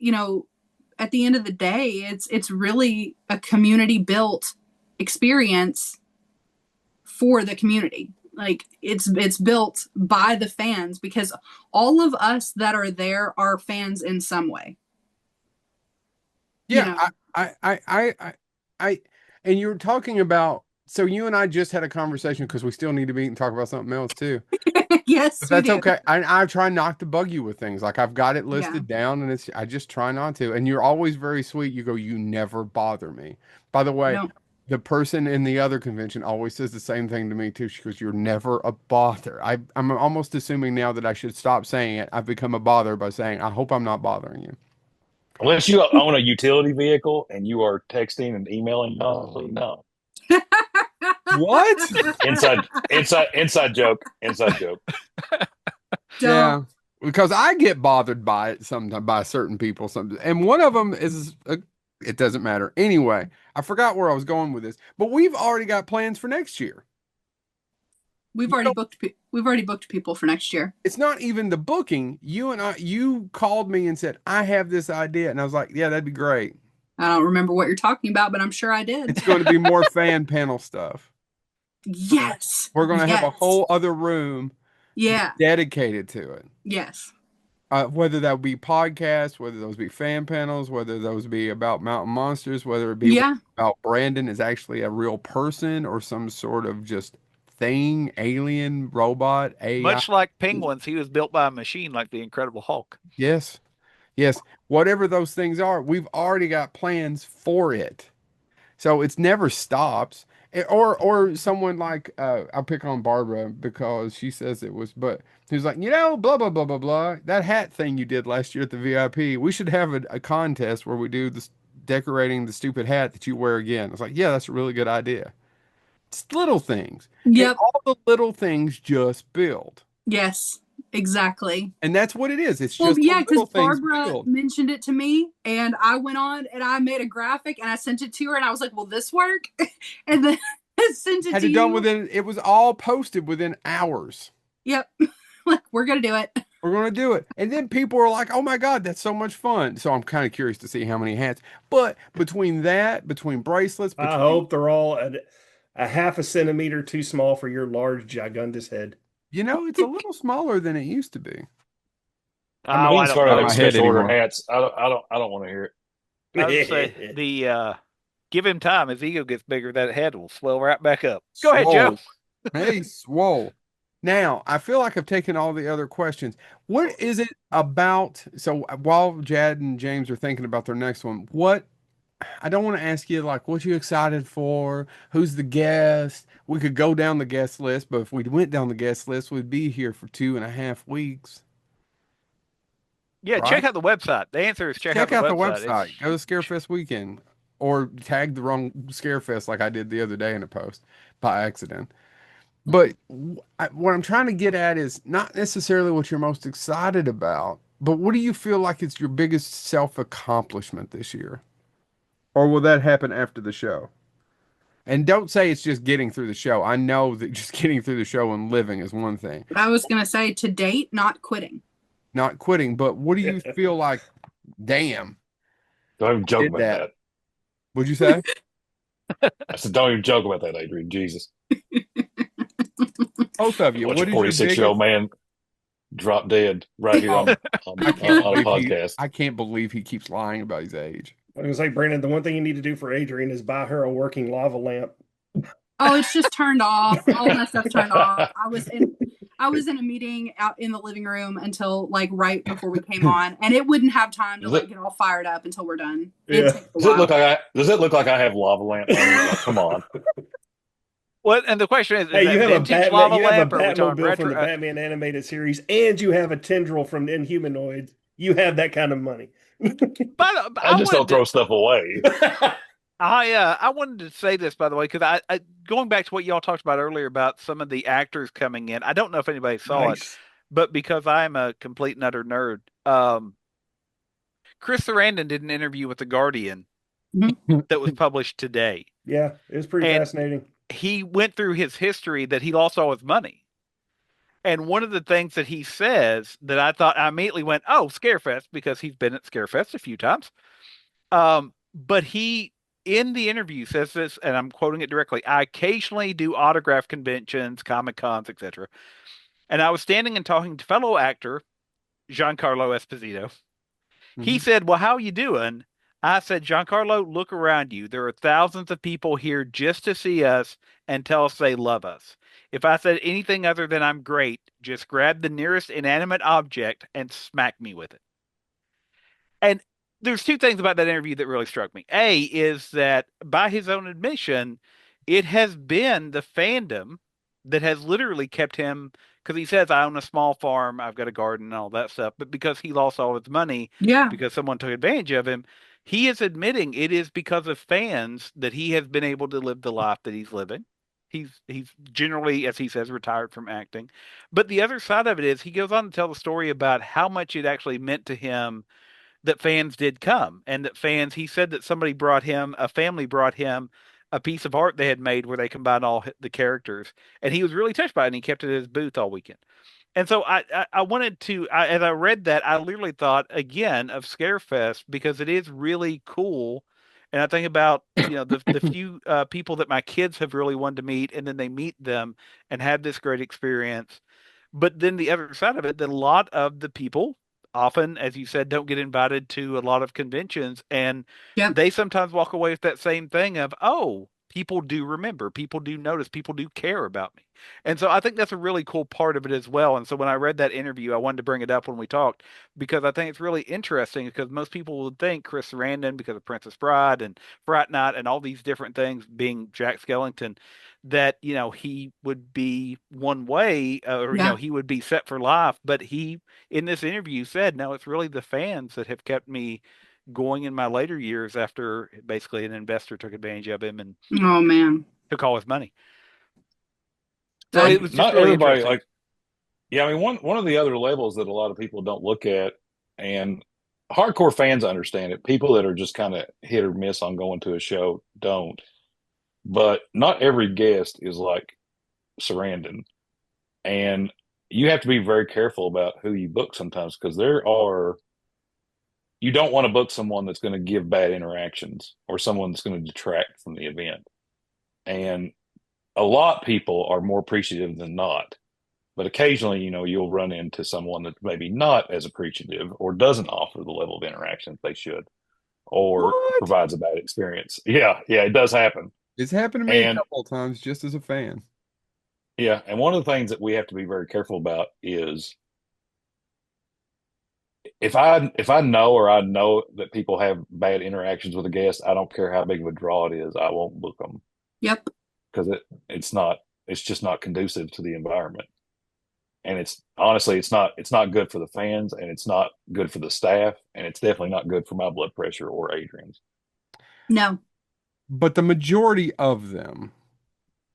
at the end of the day, it's really a community built experience for the community. Like it's built by the fans, because all of us that are there are fans in some way. You Yeah, know. I, and you were talking about, so you and I just had a conversation because we still need to meet and talk about something else too. Yes, But we that's do. okay. I try not to bug you with things. Like I've got it Yeah. listed down and I just try not to. And you're always very sweet. You go, you never bother me. By the way, No. the person in the other convention always says the same thing to me too. She goes, you're never a bother. I'm almost assuming now that I should stop saying it. I've become a bother by saying, I hope I'm not bothering you. Unless you own a utility vehicle and you are texting and emailing, no, no. What? Inside joke, inside joke. Don't. Yeah, because I get bothered by it sometimes by certain people. Sometimes, and one of them is it doesn't matter anyway. I forgot where I was going with this, but we've already got plans for next year. We've You already know, booked. We've already booked people for next year. it's not even the booking. You and I, you called me and said I have this idea, and I was like, yeah, that'd be great. I don't remember what you're talking about, but I'm sure I did. It's going to be more fan panel stuff. Yes. We're going to have a Yes. whole other room Yeah. dedicated to it. Yes. Whether that be podcasts, whether those be fan panels, whether those be about mountain monsters, whether it be Yeah. about Brandon is actually a real person or some sort of just thing, alien, robot, AI. Much like penguins, he was built by a machine like the Incredible Hulk. Yes, yes. Whatever those things are, we've already got plans for it. So it's never stops. Or someone like I'll pick on Barbara because she says it was, but who's like, blah blah blah blah blah. That hat thing you did last year at the VIP, we should have a contest where we do this decorating the stupid hat that you wear again. It's like, yeah, that's a really good idea. It's little things, and Yep. all the little things just build, Yes, exactly. and that's what it is. It's Well, just the yeah, because little things Barbara build. mentioned it to me, and I went on and I made a graphic and I sent it to her, and I was like, "Will this work?" And then I sent it Had to it done you. within. It was all posted within hours. Yep, like we're gonna do it. We're going to do it. And then people are like, oh my God, that's so much fun. So I'm kind of curious to see how many hats. But between that, between bracelets, I between, hope they're all a half a centimeter too small for your large, gigundous head. it's a little smaller than it used to be. I mean, Oh, he I can don't start Not out know. my like head special order anymore. hats. I don't want to hear it. I would say the give him time. His ego gets bigger, that head will swell right back up. Go ahead, Joe. Swole. Hey, swole. Now, I feel like I've taken all the other questions. What is it about? So while Jad and James are thinking about their next one, I don't want to ask you like what you excited for, who's the guest. We could go down the guest list, but if we went down the guest list, we'd be here for 2.5 weeks, Yeah, check right? out the website. The answer is check out Check the out the website. website. Go to Scarefest weekend, or tag the wrong Scarefest like I did the other day in a post by accident. But what I'm trying to get at is not necessarily what you're most excited about, but what do you feel like is your biggest self accomplishment this year? Or will that happen after the show? And don't say it's just getting through the show. I know that just getting through the show and living is one thing, I was gonna say to date, not quitting. not quitting. But what do you feel like? Damn, Don't even I joke did about that. that. Would you say? I said, don't even joke about that, Adrian. Jesus. Both of you. Watch a What is your 46-year-old biggest? man drop dead right here Oh, I can't on a believe podcast. I can't believe he keeps lying about his age. I was gonna say, Brandon, the one thing you need to do for Adrian is buy her a working lava lamp. Oh, it's just turned off. All my stuff's turned off. I was in a meeting out in the living room until like right before we came on, and it wouldn't have time to Does like it get all fired up until we're done. It Yeah. takes a while. does it look like I have lava lamp money? Like, come on. What? And the question is Hey, you that have a vintage Batman. lava You have a lamp, or are we talking Batmobile from retro? the Batman animated series, and you have a tendril from Inhumanoids. You have that kind of money. But I I just don't wanted to, throw stuff away. I wanted to say this by the way because going back to what y'all talked about earlier about some of the actors coming in. I don't know if anybody saw it, Nice. but because I'm a complete and utter nerd, Chris Sarandon did an interview with The Guardian Mhm. that was published today, Yeah, it was pretty and fascinating. he went through his history that he lost all his money. And one of the things that he says that I immediately went, oh, Scarefest, because he's been at Scarefest a few times. But he, in the interview, says this, and I'm quoting it directly: I occasionally do autograph conventions, Comic Cons, etc. And I was standing and talking to fellow actor Giancarlo Esposito. He Mhm. said, well, how you doing? I said, Giancarlo, look around you. There are thousands of people here just to see us and tell us they love us. If I said anything other than I'm great, just grab the nearest inanimate object and smack me with it. And there's two things about that interview that really struck me. A is that by his own admission, it has been the fandom that has literally kept him because he says, I own a small farm, I've got a garden and all that stuff. But because he lost all his money Yeah. because someone took advantage of him, he is admitting it is because of fans that he has been able to live the life that he's living. He's generally, as he says, retired from acting. But the other side of it is he goes on to tell the story about how much it actually meant to him that fans did come and that fans he said that a family brought him a piece of art they had made where they combined all the characters and he was really touched by it and he kept it at his booth all weekend. And so I wanted to as I read that I literally thought again of Scarefest because it is really cool. And I think about the few people that my kids have really wanted to meet and then they meet them and have this great experience. But then the other side of it, that a lot of the people often, as you said, don't get invited to a lot of conventions, and Yep. they sometimes walk away with that same thing of, oh, people do remember, people do notice, people do care about me. And so I think that's a really cool part of it as well. And so when I read that interview, I wanted to bring it up when we talked because I think it's really interesting because most people would think Chris Sarandon, because of Princess Bride and Frat Night and all these different things being Jack Skellington, that, he would be one way or, Yeah. he would be set for life. But he, in this interview, said, no, it's really the fans that have kept me going in my later years after basically an investor took advantage of him and Oh man. took all his money. So That it And was just not really everybody interesting. yeah, I mean one of the other levels that a lot of people don't look at, and hardcore fans understand it. People that are just kind of hit or miss on going to a show don't. But not every guest is like Sarandon. And you have to be very careful about who you book sometimes because you don't want to book someone that's going to give bad interactions or someone that's going to detract from the event. And a lot of people are more appreciative than not. But occasionally, you'll run into someone that's maybe not as appreciative or doesn't offer the level of interaction they should or What? provides a bad experience. Yeah, yeah, it does happen. It's happened to me a And couple of times just as a fan. yeah, and one of the things that we have to be very careful about is if I know or I know that people have bad interactions with a guest, I don't care how big of a draw it is, I won't book them Yep. because it's just not conducive to the environment. And it's honestly it's not good for the fans and it's not good for the staff and it's definitely not good for my blood pressure or Adrian's. No. But the majority of them,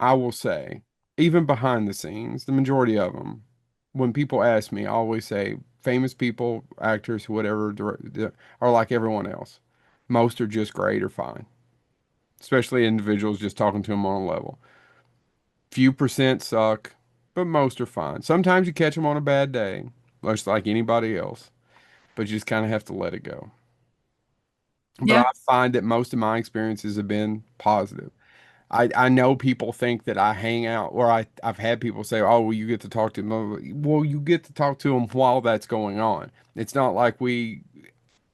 I will say, even behind the scenes, the majority of them, when people ask me, I always say famous people, actors, whatever, are like everyone else. Most are just great or fine, especially individuals just talking to them on a level. Few percent suck, but most are fine. Sometimes you catch them on a bad day, just like anybody else, but you just kind of have to let it go. But I Yeah. find that most of my experiences have been positive. I know people think that I hang out, or I've had people say, "Oh, well, you get to talk to them." Well, you get to talk to them while that's going on. It's not like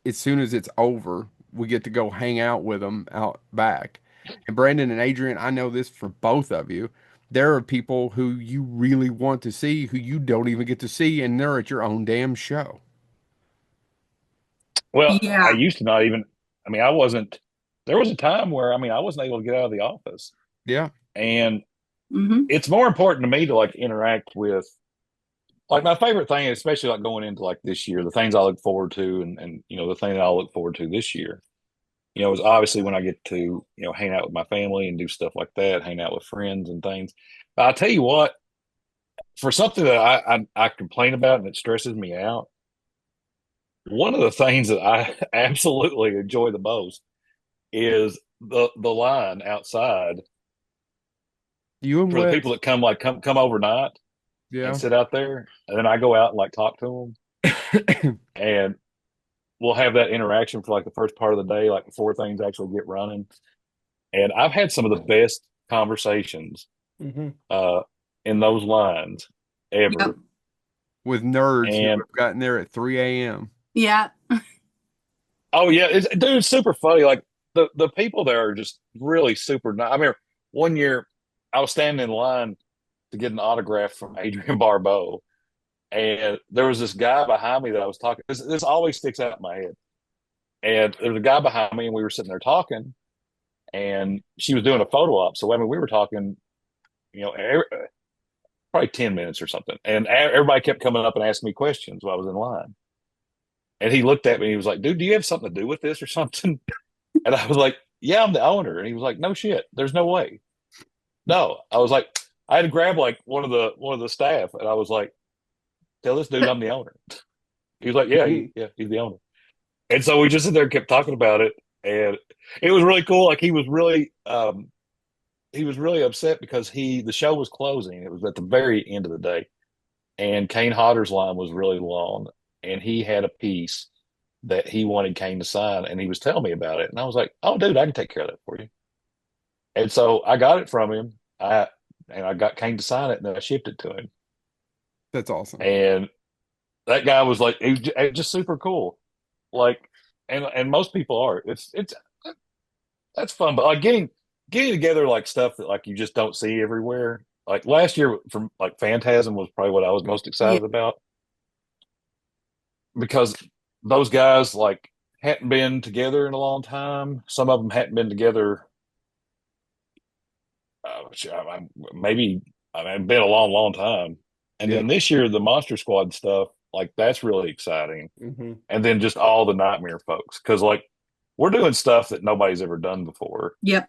as soon as it's over, we get to go hang out with them out back. And Brandon and Adrian, I know this for both of you. There are people who you really want to see who you don't even get to see, and they're at your own damn show. Well, I Yeah. used to not even I mean I wasn't there was a time where I mean I wasn't able to get out of the office. Yeah. And Mm-hmm. it's more important to me to like interact with like my favorite thing, especially like going into like this year, the things I look forward to and the thing that I'll look forward to this year, is obviously when I get to, hang out with my family and do stuff like that, hang out with friends and things. But I'll tell you what, for something that I complain about and it stresses me out, one of the things that I absolutely enjoy the most is the line outside You and for the people Wes. that come overnight and Yeah. sit out there, and then I go out and like talk to them, and we'll have that interaction for like the first part of the day, like before things actually get running. And I've had some of the best conversations Mm-hmm. uh, in those lines Yep. ever. With nerds who And have gotten there at 3 a.m. Yeah. oh yeah, dude, it's super funny. Like the people there are just really super nice. I mean, one year I was standing in line to get an autograph from Adrian Barbeau, and there was this guy behind me that I was talking. This always sticks out in my head. And there was a guy behind me, and we were sitting there talking, and she was doing a photo op. So I mean, we were talking, you know, probably 10 minutes or something, and everybody kept coming up and asking me questions while I was in line. And he looked at me, and he was like, "Dude, do you have something to do with this or something?" And I was like, "Yeah, I'm the owner." And he was like, "No shit, there's no way." No, I was like, I had to grab like one of the staff, and I was like, "Tell this dude I'm the owner." He was like, "Yeah, yeah, he's the owner." And so we just sit there and kept talking about it, and it was really cool. Like he was really upset because the show was closing. It was at the very end of the day, and Kane Hodder's line was really long, and he had a piece that he wanted Kane to sign, and he was telling me about it, and I was like, "Oh, dude, I can take care of that for you." And so I got it from him. I got Kane to sign it, and then I shipped it to him. That's awesome. And that guy was like, it was just super cool. Like, and most people are. It's that's fun, but like getting together like stuff that like you just don't see everywhere. Like last year from like Phantasm was probably what I was most Yeah. excited about because those guys like hadn't been together in a long time. Some of them hadn't been together maybe I mean, it's been a long, long time. And Yeah. then this year, the Monster Squad stuff, like that's really exciting. Hmm. And then just all the Nightmare folks, because like we're doing stuff that nobody's ever done before, Yep.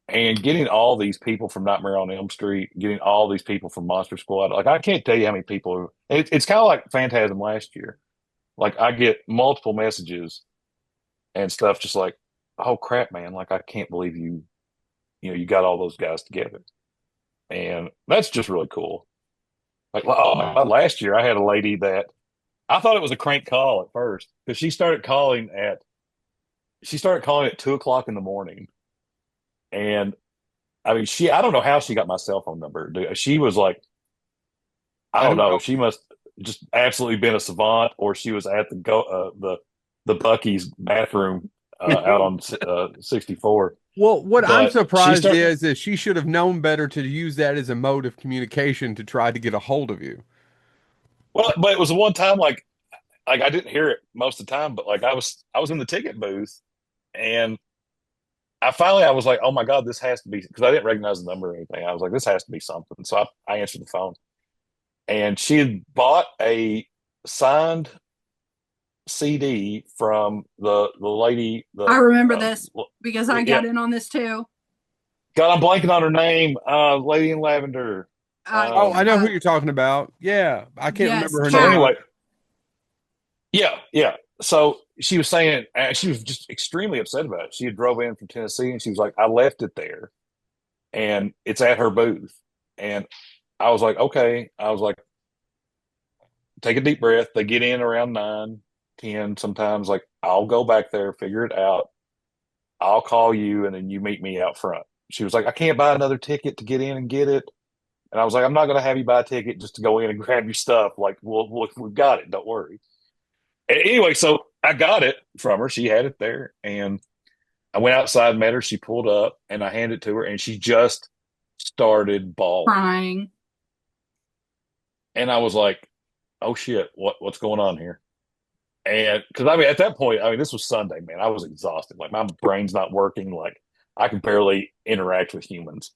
and getting all these people from Nightmare on Elm Street, getting all these people from Monster Squad, like I can't tell you how many people. It's kind of like Phantasm last year. Like I get multiple messages and stuff, just like, "Oh crap, man! Like I can't believe you got all those guys together." And that's just really cool. Like, oh my God, last year I had a lady that I thought it was a crank call at first because she started calling at 2 o'clock in the morning. And I mean, I don't know how she got my cell phone number. She was like, I I don't don't know. know. She must just absolutely been a savant, or she was at the Bucky's bathroom out on 64. Well, what I'm But she surprised started. is that she should have known better to use that as a mode of communication to try to get a hold of you. Well, but it was the one time like I didn't hear it most of the time, but like I was in the ticket booth and I was like, oh my God, this has to be because I didn't recognize the number or anything. I was like, this has to be something. So I answered the phone and she had bought a signed CD from the lady, I remember uh, this because I yeah, got in on this too. God, I'm blanking on her name, Lady in Lavender. Uh, Oh, I Um, know who uh, you're talking about. Yeah, I can't yes, remember her so name. Cat. anyway, yeah, yeah. So she was saying, she was just extremely upset about it. She had drove in from Tennessee and she was like, I left it there and it's at her booth. And I was like, okay. I was like, take a deep breath. They get in around 9, 10. Sometimes like I'll go back there, figure it out. I'll call you and then you meet me out front. She was like, I can't buy another ticket to get in and get it. And I was like, I'm not going to have you buy a ticket just to go in and grab your stuff. Like, we've got it. Don't worry. Anyway, so I got it from her. She had it there. And I went outside, met her. She pulled up and I handed it to her and she just started bawling. Crying. And I was like, oh shit, what's going on here? And because I mean, at that point, I mean, this was Sunday, man. I was exhausted. Like my brain's not working. Like I can barely interact with humans.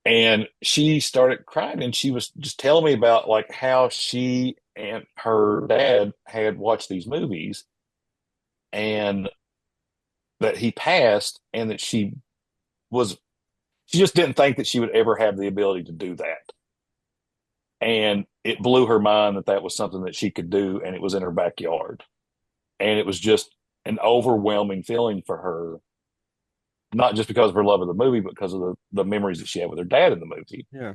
And she started crying and she was just telling me about like how she and her dad had watched these movies and that he passed and that was, she just didn't think that she would ever have the ability to do that. And it blew her mind that that was something that she could do and it was in her backyard. And it was just an overwhelming feeling for her, not just because of her love of the movie, but because of the memories that she had with her dad in the movie. Yeah.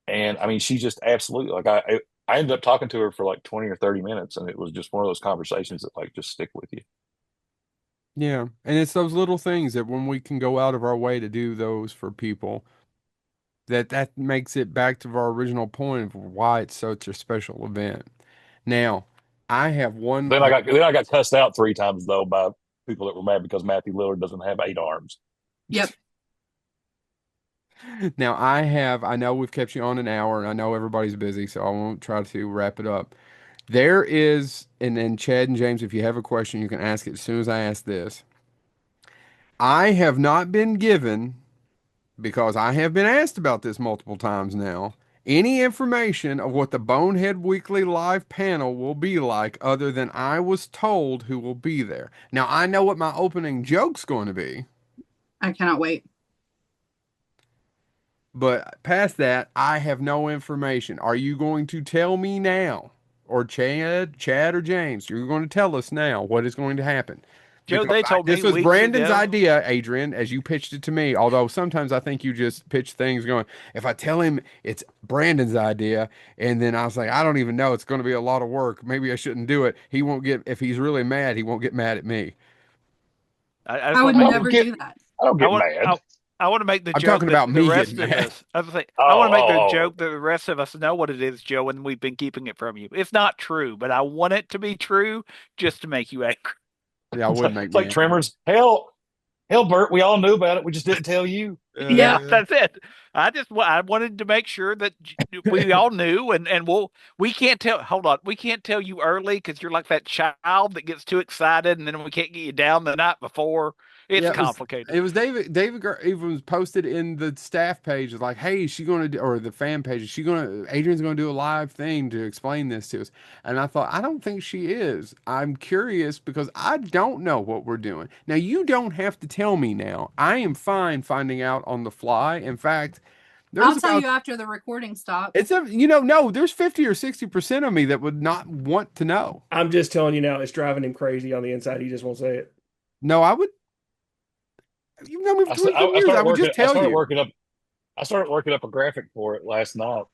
And I mean, she just absolutely like I ended up talking to her for like 20 or 30 minutes, and it was just one of those conversations that like just stick with you. Yeah. And it's those little things that when we can go out of our way to do those for people, that makes it back to our original point of why it's such a special event. Now, I have one Then I got cussed out 3 times though by people that were mad because Matthew Lillard doesn't have 8 arms. Yep. now I know we've kept you on an hour and I know everybody's busy, so I won't try to wrap it up. There is, and then Chad and James, if you have a question, you can ask it as soon as I ask this. I have not been given, because I have been asked about this multiple times now, any information of what the Bonehead Weekly Live panel will be like other than I was told who will be there. Now, I know what my opening joke's going to be, I cannot wait. but past that, I have no information. Are you going to tell me now? Or Chad or James, you're going to tell us now what is going to happen. Joe, Because they told this me was weeks Brandon's ago. idea, Adrian, as you pitched it to me. Although sometimes I think you just pitch things going, if I tell him it's Brandon's idea, and then I was like, I don't even know, it's going to be a lot of work. Maybe I shouldn't do it. He won't get, if he's really mad, he won't get mad at me. I I just want would to I make don't never the get do that. I don't I get want mad. I want to make the I'm joke talking that about the me getting rest of mad. us. I was like, Oh, I want to make the oh, joke that the rest of us know what it is, Joe, and we've been keeping it from you. It's not true, but I want it to be true just to make you angry. Yeah, I it's would like, make it's me like angry. Tremors. Hell, Hell, Bert, we all knew about it. We just didn't tell you. Yeah, Uh, that's it. I wanted to make sure that we all knew, and we can't tell. Hold on, we can't tell you early because you're like that child that gets too excited, and then we can't get you down the night before. It's Yeah, complicated. it was David. Even was posted in the staff page. It's like, hey, is she going to do, or the fan page? Is she going to? Adrian's going to do a live thing to explain this to us. And I thought, I don't think she is. I'm curious because I don't know what we're doing. Now you don't have to tell me now. I am fine finding out on the fly. In fact, there's I'll tell about you after the recording stops. it's a no, there's 50 or 60% of me that would not want to know. I'm just telling you now, it's driving him crazy on the inside. He just won't say it. No, I would. You've known me for 27 I years. I started would working. just tell you. I started working up a graphic for it last night.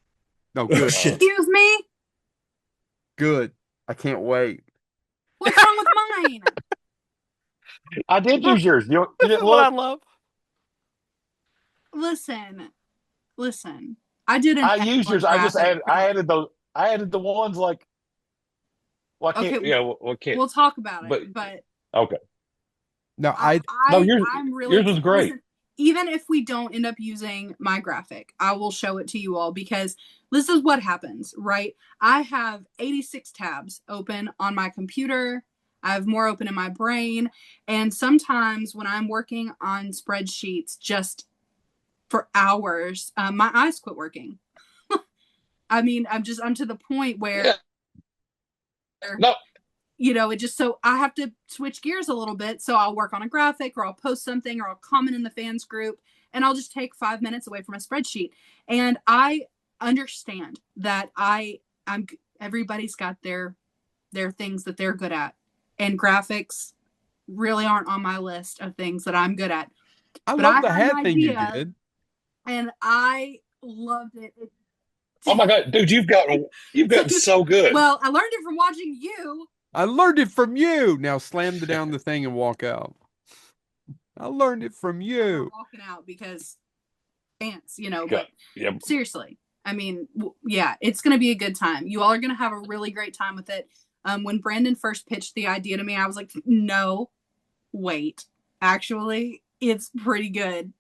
No, Oh good. shit. Excuse me? Good. I can't wait. What's wrong with mine? I did use yours. You This is didn't what I look. love. Listen. I did an I used yours. excellent I just graphic added. for you. I added the ones like. Well, I Okay, can't. Yeah. Well, can't. we'll talk about But it, but okay. No, I, No, I yours. I'm really Yours was excited. great. Listen, even if we don't end up using my graphic, I will show it to you all because this is what happens, right? I have 86 tabs open on my computer. I have more open in my brain. And sometimes when I'm working on spreadsheets just for hours, my eyes quit working. I mean, I'm to the point Yeah. where No. it just, so I have to switch gears a little bit. So I'll work on a graphic or I'll post something or I'll comment in the fans group and I'll just take 5 minutes away from a spreadsheet. And I understand that I'm everybody's got their things that they're good at. And graphics really aren't on my list of things that I'm good at. I But I love the had an hat thing you idea did. and I loved it. Oh my God, dude, you've gotten so good. Well, I learned it from watching you. I learned it from you. Now slam down the thing and walk out. I learned it from I'm you. not walking out because dance, God. but Yeah. seriously, I mean, yeah, it's going to be a good time. You all are going to have a really great time with it. When Brandon first pitched the idea to me, I was like, no, wait, actually, it's pretty good.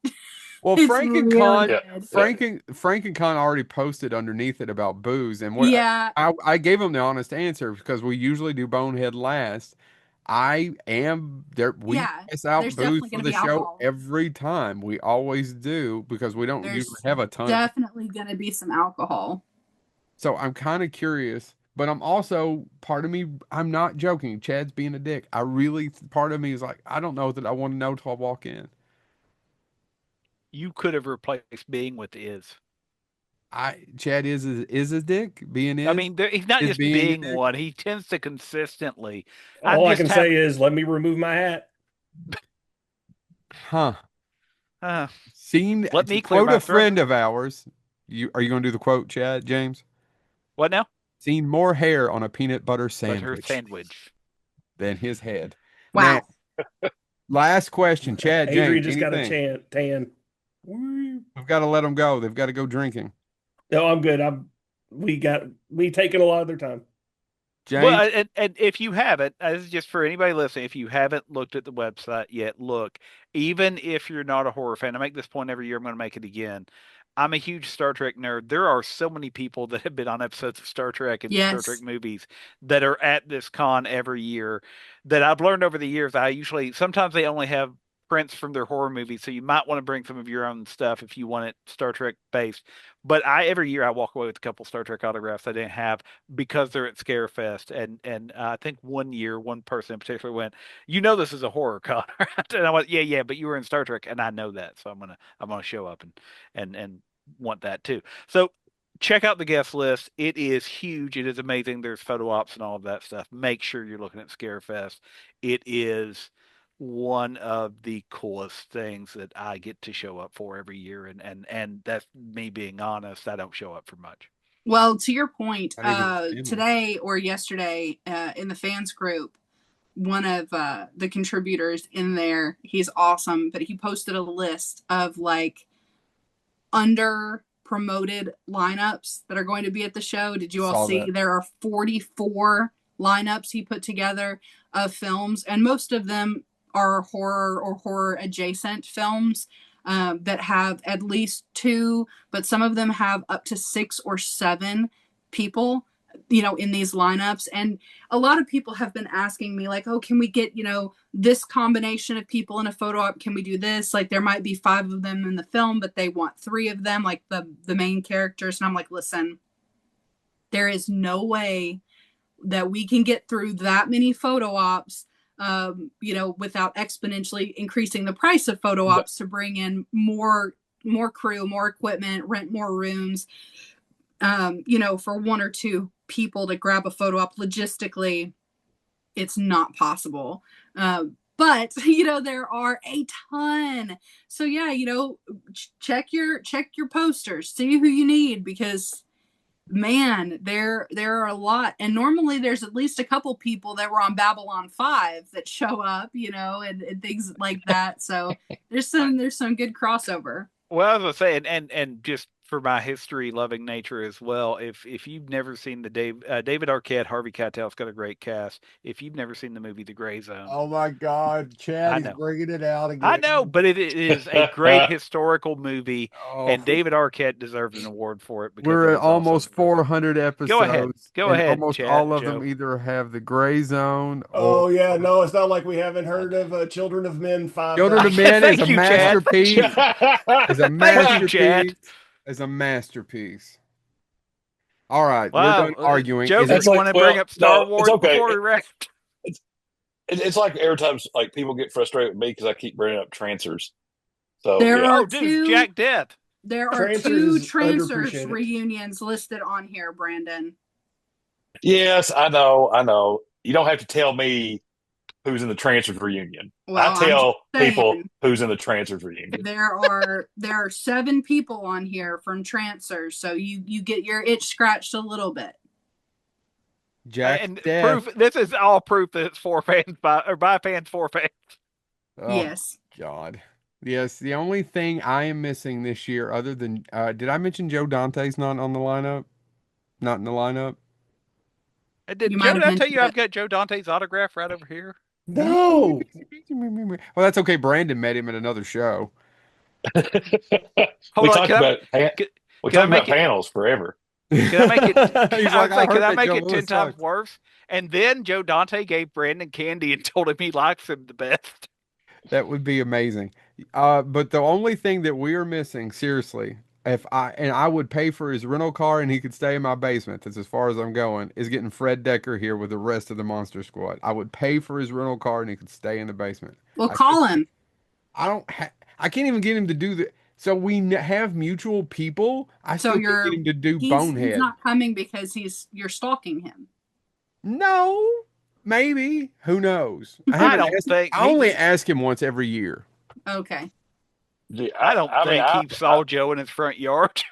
Well, It's Frank and really Con, good. Frank and Con already posted underneath it about booze, and what Yeah, I gave him the honest answer because we usually do Bonehead last. I am there. We yeah, pass out there's booze definitely for going to the be show alcohol. every time. We always do because we don't usually There's have a ton. definitely going to be some alcohol. So I'm kind of curious, but I'm also part of me. I'm not joking. Chad's being a dick. I really part of me is like I don't know that I want to know till I walk in. You could have replaced being with is. Chad is a dick. Being I mean, he's not is just being a being dick. one. He tends to consistently. I'm All I just can say having. is let me remove my hat. Huh. Uh, Seen let to me clear quote my a throat. friend of ours. Are you going to do the quote, Chad James? What now? Seen more hair on a peanut butter But her sandwich sandwich. than his head. Now, Wow. last question, Chad Adrian James. just got a Anything? tan. We've got to let them go. They've got to go drinking. No, I'm good. We taking a lot of their time. James, Well, and if you haven't, this is just for anybody listening, if you haven't looked at the website yet, look. Even if you're not a horror fan, I make this point every year. I'm going to make it again. I'm a huge Star Trek nerd. There are so many people that have been on episodes of Star Trek and Star Trek Yes. movies that are at this con every year that I've learned over the years. Sometimes they only have prints from their horror movies, so you might want to bring some of your own stuff if you want it Star Trek based. But every year I walk away with a couple Star Trek autographs I didn't have because they're at Scarefest. And I think one year, one person in particular went, this is a horror con, right? And I went, yeah, but you were in Star Trek, and I know that, so I'm gonna show up and want that too. So check out the guest list. It is huge. It is amazing. There's photo ops and all of that stuff. Make sure you're looking at Scarefest. It is one of the coolest things that I get to show up for every year, and that's me being honest. I don't show up for much. Well, to your point, not even a family. today or yesterday in the fans group, one of the contributors in there, he's awesome, but he posted a list of like under promoted lineups that are going to be at the show. Did you all Saw see? that. There are 44 lineups he put together of films, and most of them are horror or horror adjacent films that have at least two, but some of them have up to six or seven people, in these lineups. And a lot of people have been asking me, like, oh, can we get, this combination of people in a photo op? Can we do this? Like, there might be five of them in the film, but they want three of them, like the main characters. And I'm like, listen, there is no way that we can get through that many photo ops, without exponentially increasing the price of photo But ops to bring in more crew, more equipment, rent more rooms, for one or two people to grab a photo op. Logistically, it's not possible. But there are a ton. So yeah, check your posters, see who you need, because man, there are a lot. And normally there's at least a couple people that were on Babylon 5 that show up, and things like that. So there's some good crossover. Well, I was gonna say, and just for my history loving nature as well, if you've never seen the David Arquette, Harvey Keitel's got a great cast. If you've never seen the movie The Gray Zone, Oh my God, Chad I is know. bringing it out I again. know, but it is a great historical movie, Oh, and David Arquette deserves an award for it because we're it at is also almost very good. 400 Go ahead. episodes, Go and ahead, almost Chad, all of them Joe. either have the gray zone or Oh yeah, no, it's not like we haven't heard of Children of Men Children of 5000. Men is a Thank you, Chad. masterpiece. Is a Thank you, Chad. masterpiece. Is a masterpiece. All right, we're done Wow. arguing. Is Joker, there it's you like, want to bring well, up Star no, it's Wars okay. before we wrap? It's it's like every time like people get frustrated with me because I keep bringing up transfers. So There yeah, are Oh, dude, it's two Jack Death. there are Trancers two is Trancers underappreciated. reunions listed on here, Brandon. yes, I know. You don't have to tell me who's in the transfers reunion. I Well, I'm just tell people saying who's in the transfers reunion. there are seven people on here from Trancers, so you get your itch scratched a little bit. Jack's And death? proof. This is all proof that it's for fans by fans for fans. Oh Yes. God. Yes, the only thing I am missing this year, other than did I mention Joe Dante's not on the lineup? Not in the lineup? And You Joe, might did have I tell mentioned you I've it. got Joe Dante's autograph right over here? No. Well, that's okay. Brandon met him at another show. we Hold on, talked about can, we can I talked make about it? panels forever. Can I make it? He's I like, was I like, can heard I that make Joe it Lewis 10 times sucked. worse? And then Joe Dante gave Brandon candy and told him he likes him the best. That would be amazing. But the only thing that we are missing, seriously, if I would pay for his rental car and he could stay in my basement, that's as far as I'm going, is getting Fred Decker here with the rest of the Monster Squad. I would pay for his rental car and he could stay in the basement. Well, I just call him. I don't I can't even get him to do the so we have mutual people. I So still can't get him to do he's Bonehead. not coming because you're stalking him. No, maybe. Who knows? I I haven't don't asked him. think I only ask him once every year. Okay. Yeah, I don't I mean, think he saw Joe in his front yard.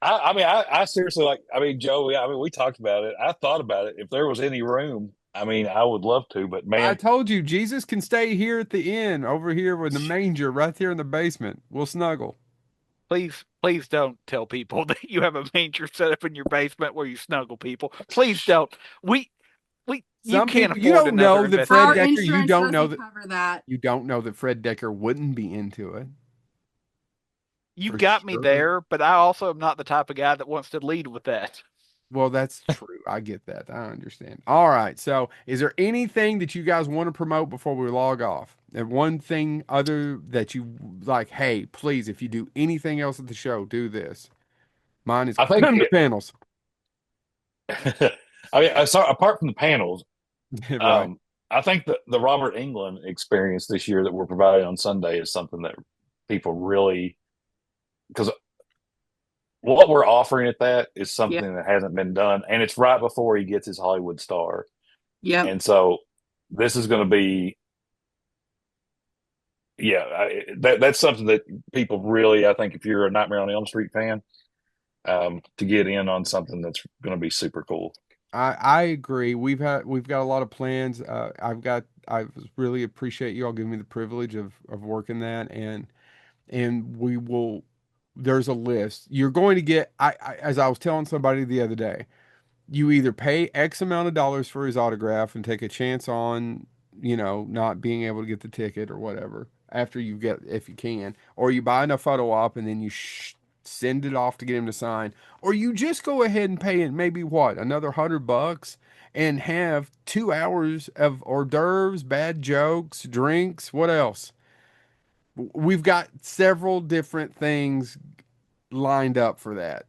I seriously like. I mean, Joe. I mean, we talked about it. I thought about it. If there was any room, I mean, I would love to. But I man, told you, Jesus can stay here at the inn, over here with the manger, right here in the basement. We'll snuggle. Please don't tell people that you have a manger set up in your basement where you snuggle people. Please don't. You Some can't people, you afford don't another know that Fred Our investigator. Decker, insurance doesn't cover that. you don't know that Fred Decker wouldn't be into it You for got me sure. there, but I also am not the type of guy that wants to lead with that. Well, that's true. I get that. I understand. All right. So, is there anything that you guys want to promote before we log off? And one thing other that you like, hey, please, if you do anything else at the show, do this. Mine is I think come to panels. I mean, sorry, apart from the panels, Right. um, I think the Robert England experience this year that we're providing on Sunday is something that people really because what we're offering at that is Yeah. something that hasn't been done, and it's right before he gets his Hollywood star, Yep. and so this is going to be yeah, that's something that people really I think if you're a Nightmare on Elm Street fan, to get in on something that's going to be super cool. I agree. We've got a lot of plans. I really appreciate you all giving me the privilege of working that, and we will. There's a list. You're going to get. As I was telling somebody the other day, you either pay X amount of dollars for his autograph and take a chance on not being able to get the ticket or whatever after you get, if you can, or you buy enough photo op and then you send it off to get him to sign, or you just go ahead and pay it maybe what, another $100 and have 2 hours of hors d'oeuvres, bad jokes, drinks, what else? We've got several different things lined up for that.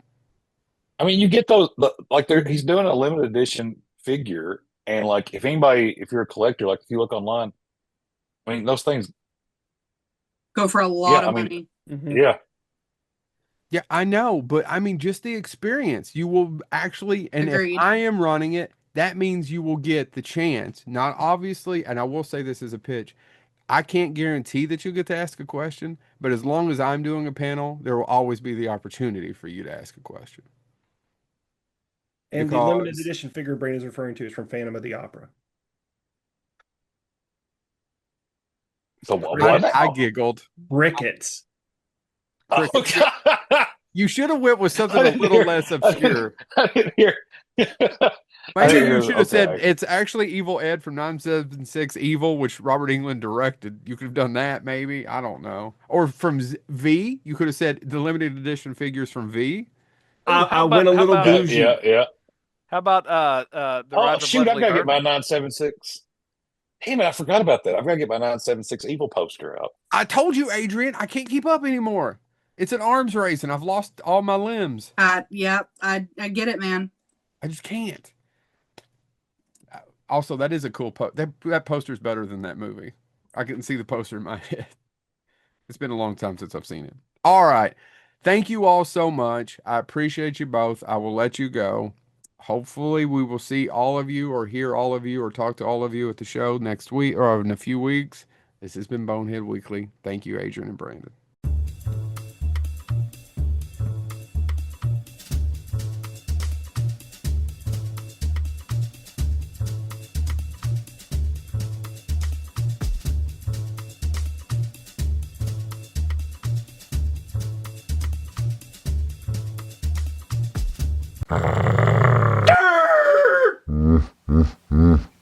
I mean, you get those like he's doing a limited edition figure, and like if you're a collector, like if you look online, I mean those things. Go for a lot Yeah, of I mean, money. yeah. Yeah, I know, but I mean, just the experience. You will actually, and if Agreed. I am running it, that means you will get the chance. Not obviously, and I will say this as a pitch. I can't guarantee that you'll get to ask a question, but as long as I'm doing a panel, there will always be the opportunity for you to ask a question. And the limited Because edition figure Brandon is referring to is from Phantom of the Opera. So what? I giggled. Crickets. Oh, Cricket. You should have went with something I a didn't little hear. less I didn't, obscure. I didn't hear. I Maybe didn't you hear. should have said Okay. it's actually Evil Ed from 976 Evil, which Robert England directed. You could have done that, maybe. I don't know. Or from V, you could have said the limited edition figures from V. Ooh, I went a little Yeah, bougie. yeah. how about the Oh Rise of shoot! I've Leslie got to get my Burton? 976. Damn it! I forgot about that. I've got to get my 976 Evil poster out. I told you, Adrian, I can't keep up anymore. It's an arms race and I've lost all my limbs. Yeah, I get it, man. I just can't. Also, that is a cool that poster is better than that movie. I can see the poster in my head. It's been a long time since I've seen it. All right. Thank you all so much. I appreciate you both. I will let you go. Hopefully, we will see all of you or hear all of you or talk to all of you at the show next week or in a few weeks. This has been Bonehead Weekly. Thank you, Adrian and Brandon.